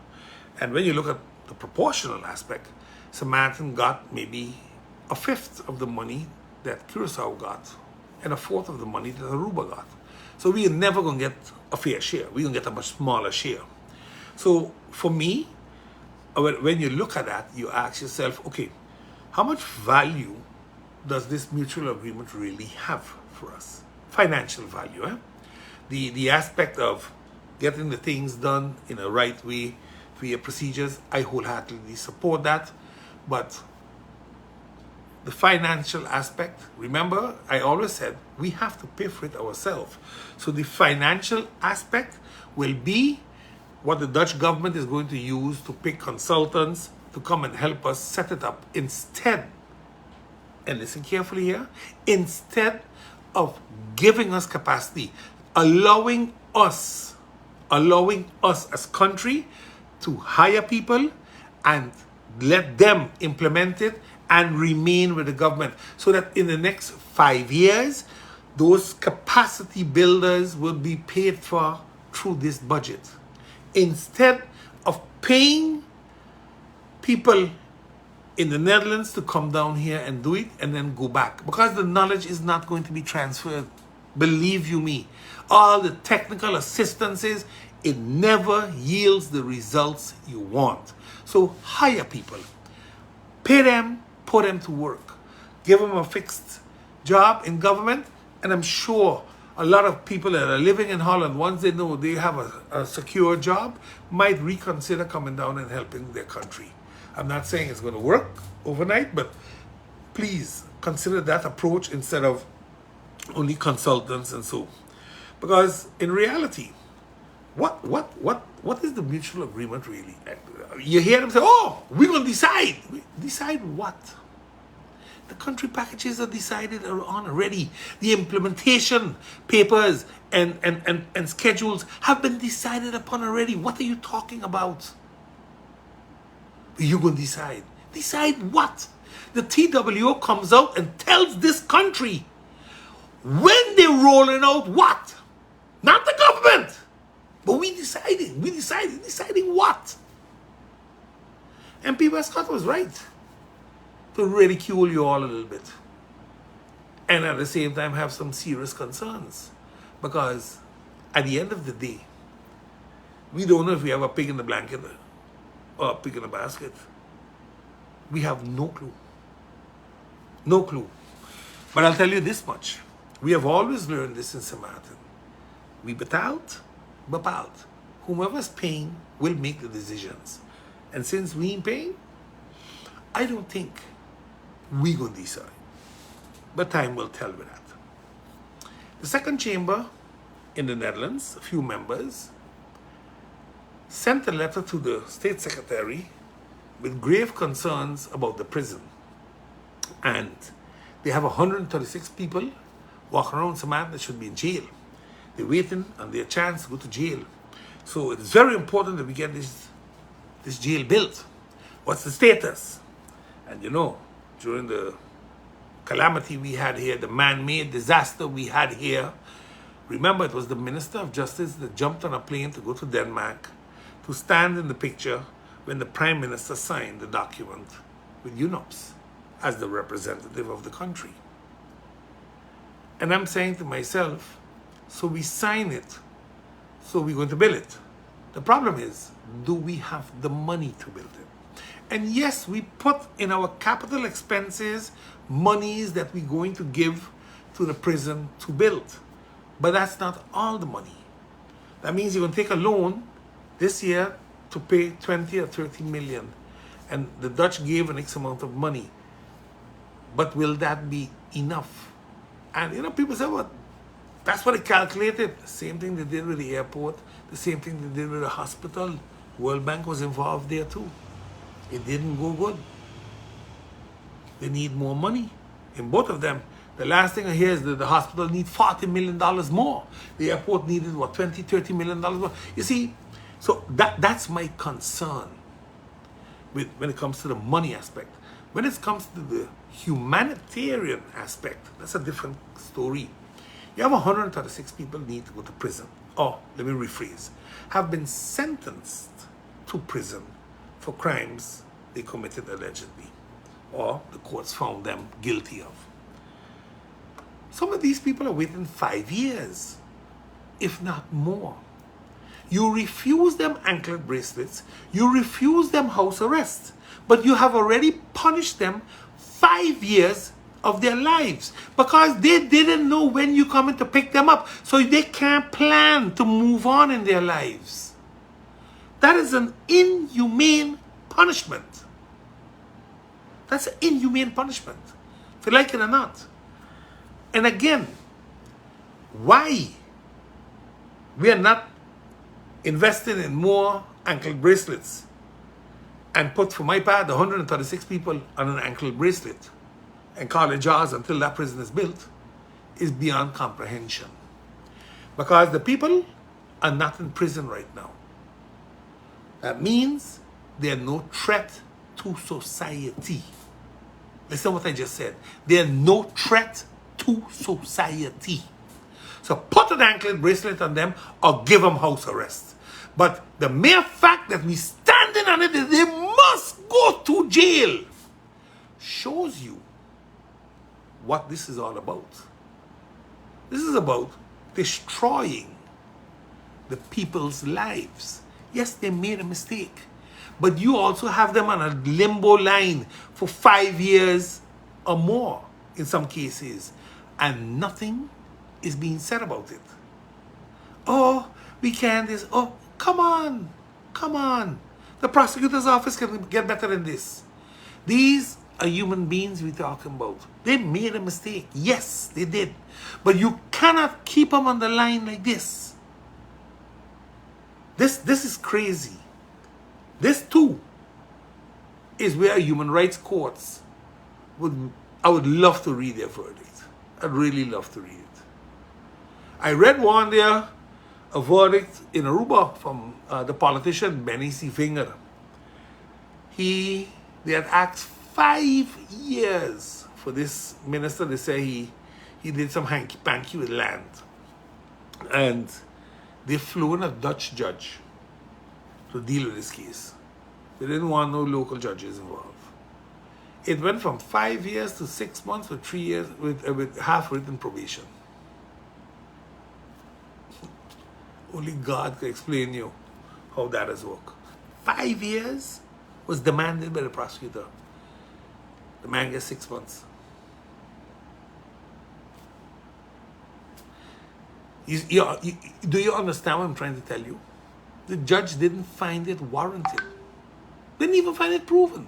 And when you look at the proportional aspect, Samantha got maybe 1/5 of the money that Curacao got and 1/4 of the money that Aruba got. So we are never going to get a fair share. We're going to get a much smaller share. So for me, when you look at that, you ask yourself, okay, how much value does this mutual agreement really have for us? Financial value, eh? The aspect of getting the things done in a right way via procedures, I wholeheartedly support that. But the financial aspect. Remember, I always said we have to pay for it ourselves. So the financial aspect will be what the Dutch government is going to use to pick consultants to come and help us set it up instead, and listen carefully here, instead of giving us capacity, allowing us as country to hire people and let them implement it and remain with the government, so that in the next 5 years, those capacity builders will be paid for through this budget, instead of paying people in the Netherlands to come down here and do it and then go back, because the knowledge is not going to be transferred. Believe you me, all the technical assistances, it never yields the results you want. So hire people, pay them, put them to work, give them a fixed job in government, and I'm sure a lot of people that are living in Holland, once they know they have a secure job, might reconsider coming down and helping their country. I'm not saying it's going to work overnight, but please consider that approach instead of only consultants and so. Because in reality, what is the mutual agreement really? You hear them say, oh, we're going to decide. Decide what? The country packages are decided on already. The implementation papers and schedules have been decided upon already. What are you talking about? You're going to decide. Decide what? The TWO comes out and tells this country when they're rolling out what? Not the government. But we decided. Deciding what? And P. Westcott was right to ridicule you all a little bit. And at the same time have some serious concerns. Because at the end of the day, we don't know if we have a pig in the blanket or a pig in the basket. We have no clue. No clue. But I'll tell you this much. We have always learned this in St. Maarten. We betaalt. Whomever's paying will make the decisions. And since we ain't paying, I don't think we're going to decide. But time will tell with that. The second chamber in the Netherlands, a few members, sent a letter to the State Secretary with grave concerns about the prison. And they have 136 people walking around St. Maarten that should be in jail. They're waiting on their chance to go to jail. So it's very important that we get this jail built. What's the status? And you know, during the calamity we had here, the man-made disaster we had here, remember it was the Minister of Justice that jumped on a plane to go to Denmark to stand in the picture when the Prime Minister signed the document with UNOPS as the representative of the country. And I'm saying to myself, so we sign it, so we're going to build it. The problem is, do we have the money to build it? And yes, we put in our capital expenses monies that we're going to give to the prison to build. But that's not all the money. That means you're going to take a loan this year to pay 20 or 30 million. And the Dutch gave an X amount of money. But will that be enough? And you know, people say, well, that's what they calculated. The same thing they did with the airport. The same thing they did with the hospital. World Bank was involved there too. It didn't go good. They need more money in both of them. The last thing I hear is that the hospital needs $40 million more. The airport needed, what, $20, $30 million more. You see, so that's my concern when it comes to the money aspect. When it comes to the humanitarian aspect, that's a different story. You have 136 people need to go to prison. Or, let me rephrase, have been sentenced to prison for crimes they committed allegedly, or the courts found them guilty of. Some of these people are waiting 5 years, if not more. You refuse them anklet bracelets, you refuse them house arrest, but you have already punished them 5 years of their lives because they didn't know when you coming to pick them up, so they can't plan to move on in their lives. That is an inhumane punishment. That's an inhumane punishment. if you like it or not. And again, why we are not investing in more ankle bracelets and put, for my part, 136 people on an ankle bracelet and call it jars until that prison is built is beyond comprehension. Because the people are not in prison right now. That means they are no threat to society. Listen to what I just said. They are no threat to society. So put an anklet bracelet on them or give them house arrest. But the mere fact that we standing on it, they must go to jail, shows you what this is all about. This is about destroying the people's lives. Yes, they made a mistake, but you also have them on a limbo line for 5 years or more in some cases, and nothing is being said about it. Oh, we can't this. Oh, come on, come on. The prosecutor's office can get better than this. These are human beings we're talking about. They made a mistake. Yes, they did. But you cannot keep them on the line like this. This is crazy. This too is where human rights courts I would love to read their verdict. I'd really love to read it. I read one there, a verdict in Aruba from the politician Benny C. Finger. They had asked 5 years for this minister. They say he did some hanky-panky with land. And they flew in a Dutch judge to deal with this case. They didn't want no local judges involved. It went from 5 years to 6 months with 3 years with half-written probation. Only God could explain you how that has worked. 5 years was demanded by the prosecutor. The man gets 6 months. Do you understand what I'm trying to tell you? The judge didn't find it warranted. Didn't even find it proven.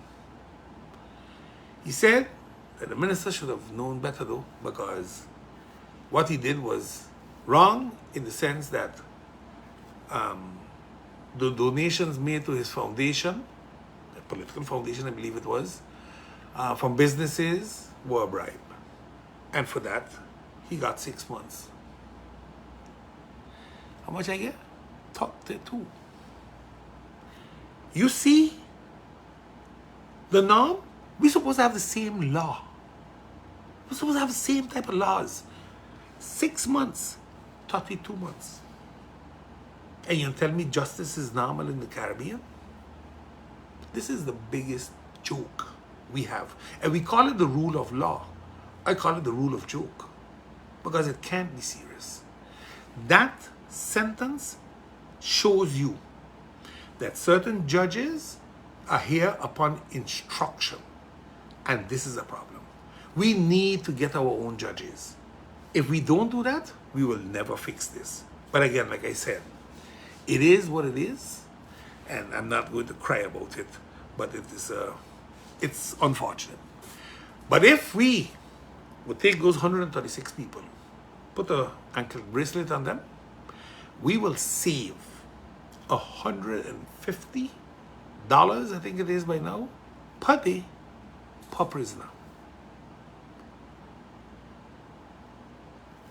He said that the minister should have known better though, because what he did was wrong in the sense that the donations made to his foundation, the political foundation I believe it was, from businesses were a bribe. And for that, he got 6 months. How much I get? Top 2. You see the norm? We're supposed to have the same law. We're supposed to have the same type of laws. 6 months, 32 months. And you tell me justice is normal in the Caribbean? This is the biggest joke we have. And we call it the rule of law. I call it the rule of joke. Because it can't be serious. That sentence shows you that certain judges are here upon instruction. And this is a problem. We need to get our own judges. If we don't do that, we will never fix this. But again, like I said, it is what it is, and I'm not going to cry about it, but it's unfortunate. But if we would take those 136 people, put an ankle bracelet on them, we will save $150, I think it is by now, per day, per prisoner.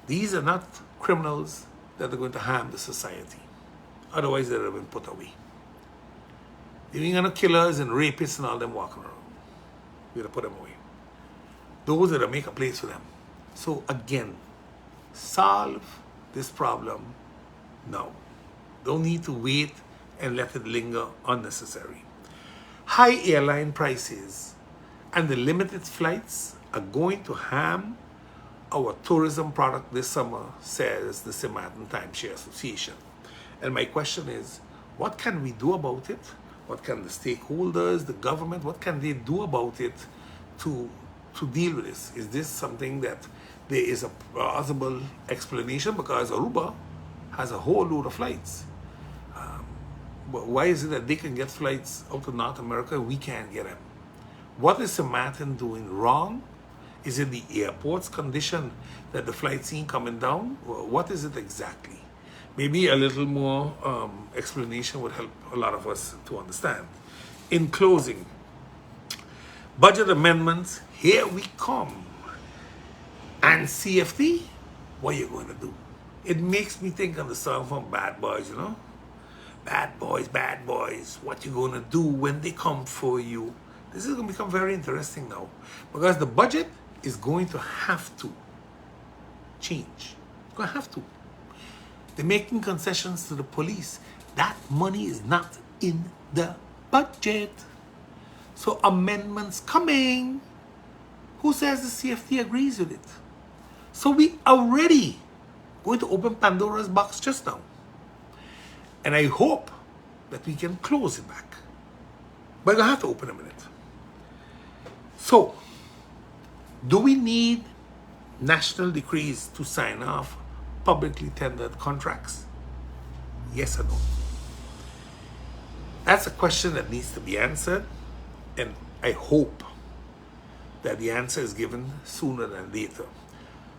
These are not criminals that are going to harm the society. Otherwise, they would have been put away. You ain't gonna killers and rapists and all them walking around. We gotta put them away. Those that make a place for them. So again, solve this problem now. Don't need to wait and let it linger unnecessary. High airline prices and the limited flights are going to harm our tourism product this summer, says the Maarten Timeshare Association. And my question is, what can we do about it? What can the stakeholders, the government, what can they do about it to deal with this? Is this something that there is a plausible explanation? Because Aruba has a whole load of flights. But why is it that they can get flights out of North America and we can't get them? What is St. Maarten doing wrong Is it the airport's condition that the flight seen coming down? What is it exactly? Maybe a little more explanation would help a lot of us to understand. In closing, budget amendments, here we come. And CFT, what are you going to do? It makes me think of the song from Bad Boys, you know? Bad boys, what you going to do when they come for you? This is going to become very interesting now, because the budget is going to have to change. It's going to have to. They're making concessions to the police. That money is not in the budget. So amendments coming. Who says the CFT agrees with it? So we already going to open Pandora's box just now. And I hope that we can close it back. But I have to open a minute. So, do we need national decrees to sign off publicly tendered contracts? Yes or no? That's a question that needs to be answered, and I hope that the answer is given sooner than later,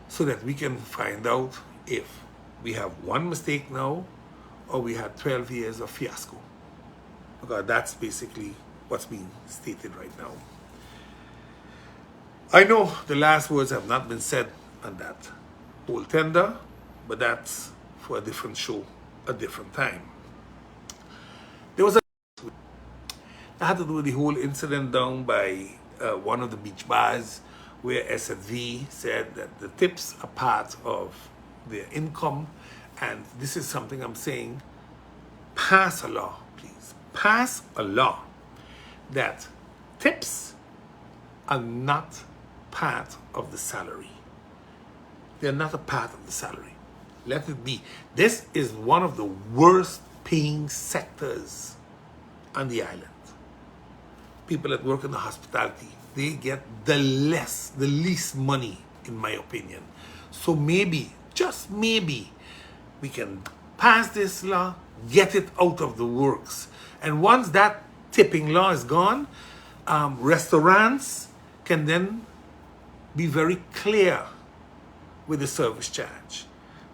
so that we can find out if we have one mistake now or we had 12 years of fiasco. Because that's basically what's being stated right now. I know the last words have not been said on that whole tender, but that's for a different show, a different time. There was a that had to do with the whole incident down by one of the beach bars, where SFV said that the tips are part of their income. And this is something I'm saying, pass a law, please. Pass a law that tips are not part of the salary. They're not a part of the salary. Let it be. This is one of the worst paying sectors on the island. People that work in the hospitality, they get the least money, in my opinion. So maybe, just maybe, we can pass this law, get it out of the works. And once that tipping law is gone, restaurants can then be very clear with the service charge.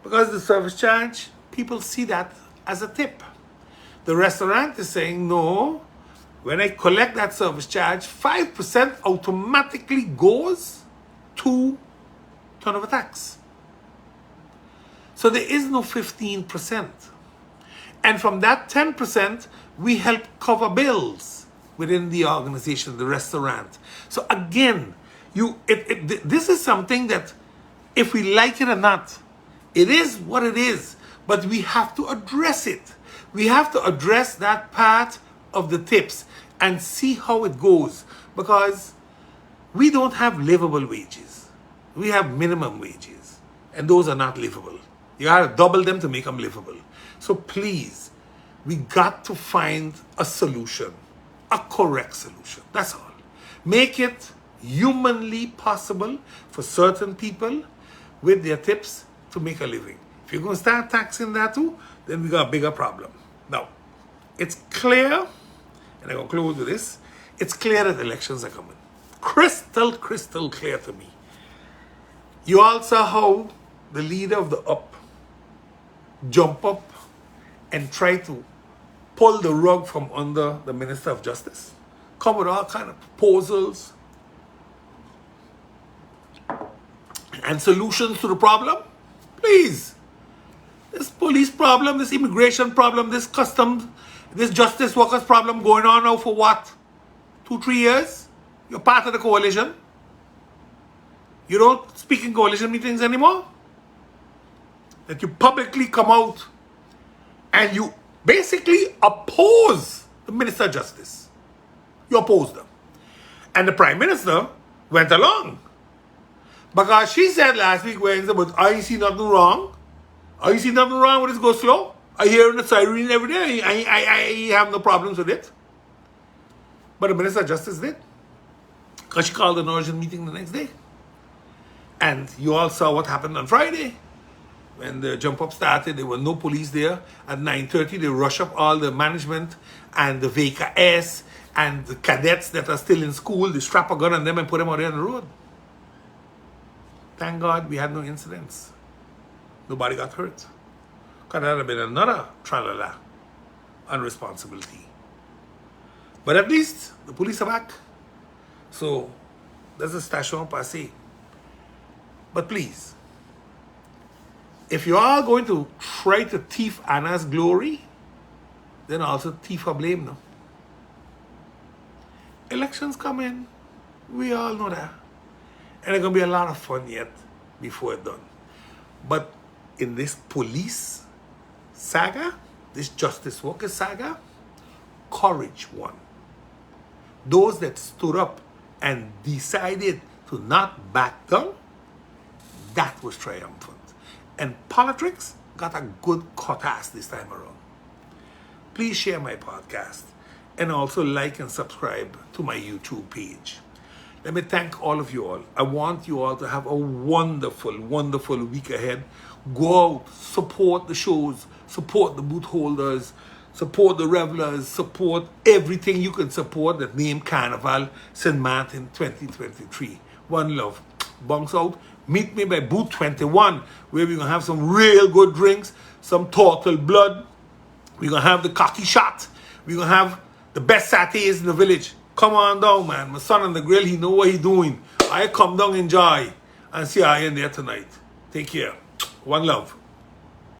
Because the service charge, people see that as a tip. The restaurant is saying, no, when I collect that service charge, 5% automatically goes to turnover tax. So there is no 15%. And from that 10%, we help cover bills within the organization, the restaurant. So again, this is something that, if we like it or not, it is what it is. But we have to address it. We have to address that part of the tips and see how it goes. Because we don't have livable wages. We have minimum wages. And those are not livable. You have to double them to make them livable. So please, we got to find a solution, a correct solution. That's all. Make it humanly possible for certain people with their tips to make a living. If you're going to start taxing that too, then we got a bigger problem. Now, it's clear, and I'm going to close with this, it's clear that elections are coming. Crystal clear to me. You all saw how the leader of the UP jump up and try to pull the rug from under the Minister of Justice. Come with all kind of proposals and solutions to the problem. Please. This police problem, this immigration problem, this customs, this justice workers problem going on now for what? 2-3 years? You're part of the coalition. You don't speak in coalition meetings anymore. That you publicly come out and you basically oppose the Minister of Justice. You oppose them. And the Prime Minister went along. Because she said last week, Wednesday, but I see nothing wrong. I see nothing wrong with this go slow. I hear the siren every day. I have no problems with it. But the Minister of Justice did. Because she called an urgent meeting the next day. And you all saw what happened on Friday. When the jump up started, there were no police there. At 9:30, they rush up all the management and the VKS and the cadets that are still in school. They strap a gun on them and put them out there on the road. Thank God we had no incidents. Nobody got hurt. Could that have been another tralala unresponsibility. But at least the police are back. So there's a station passé. But please, if you are going to try to thief Anna's glory, then also thief her blame now. Elections come in. We all know that. And it's going to be a lot of fun yet before it's done. But in this police saga, this justice worker saga, courage won. Those that stood up and decided to not back down, that was triumphant. And politics got a good cut-ass this time around. Please share my podcast and also like and subscribe to my YouTube page. Let me thank all of you all. I want you all to have a wonderful, wonderful week ahead. Go out, support the shows, support the booth holders, support the revelers, support everything you can support that name Carnival St. Maarten 2023. One love. Bunks out. Meet me by booth 21, where we're going to have some real good drinks, some turtle blood. We're going to have the cocky shot. We're going to have the best satays in the village. Come on down, man. My son on the grill, he know what he doing. I come down, enjoy, and see you in there tonight. Take care. One love.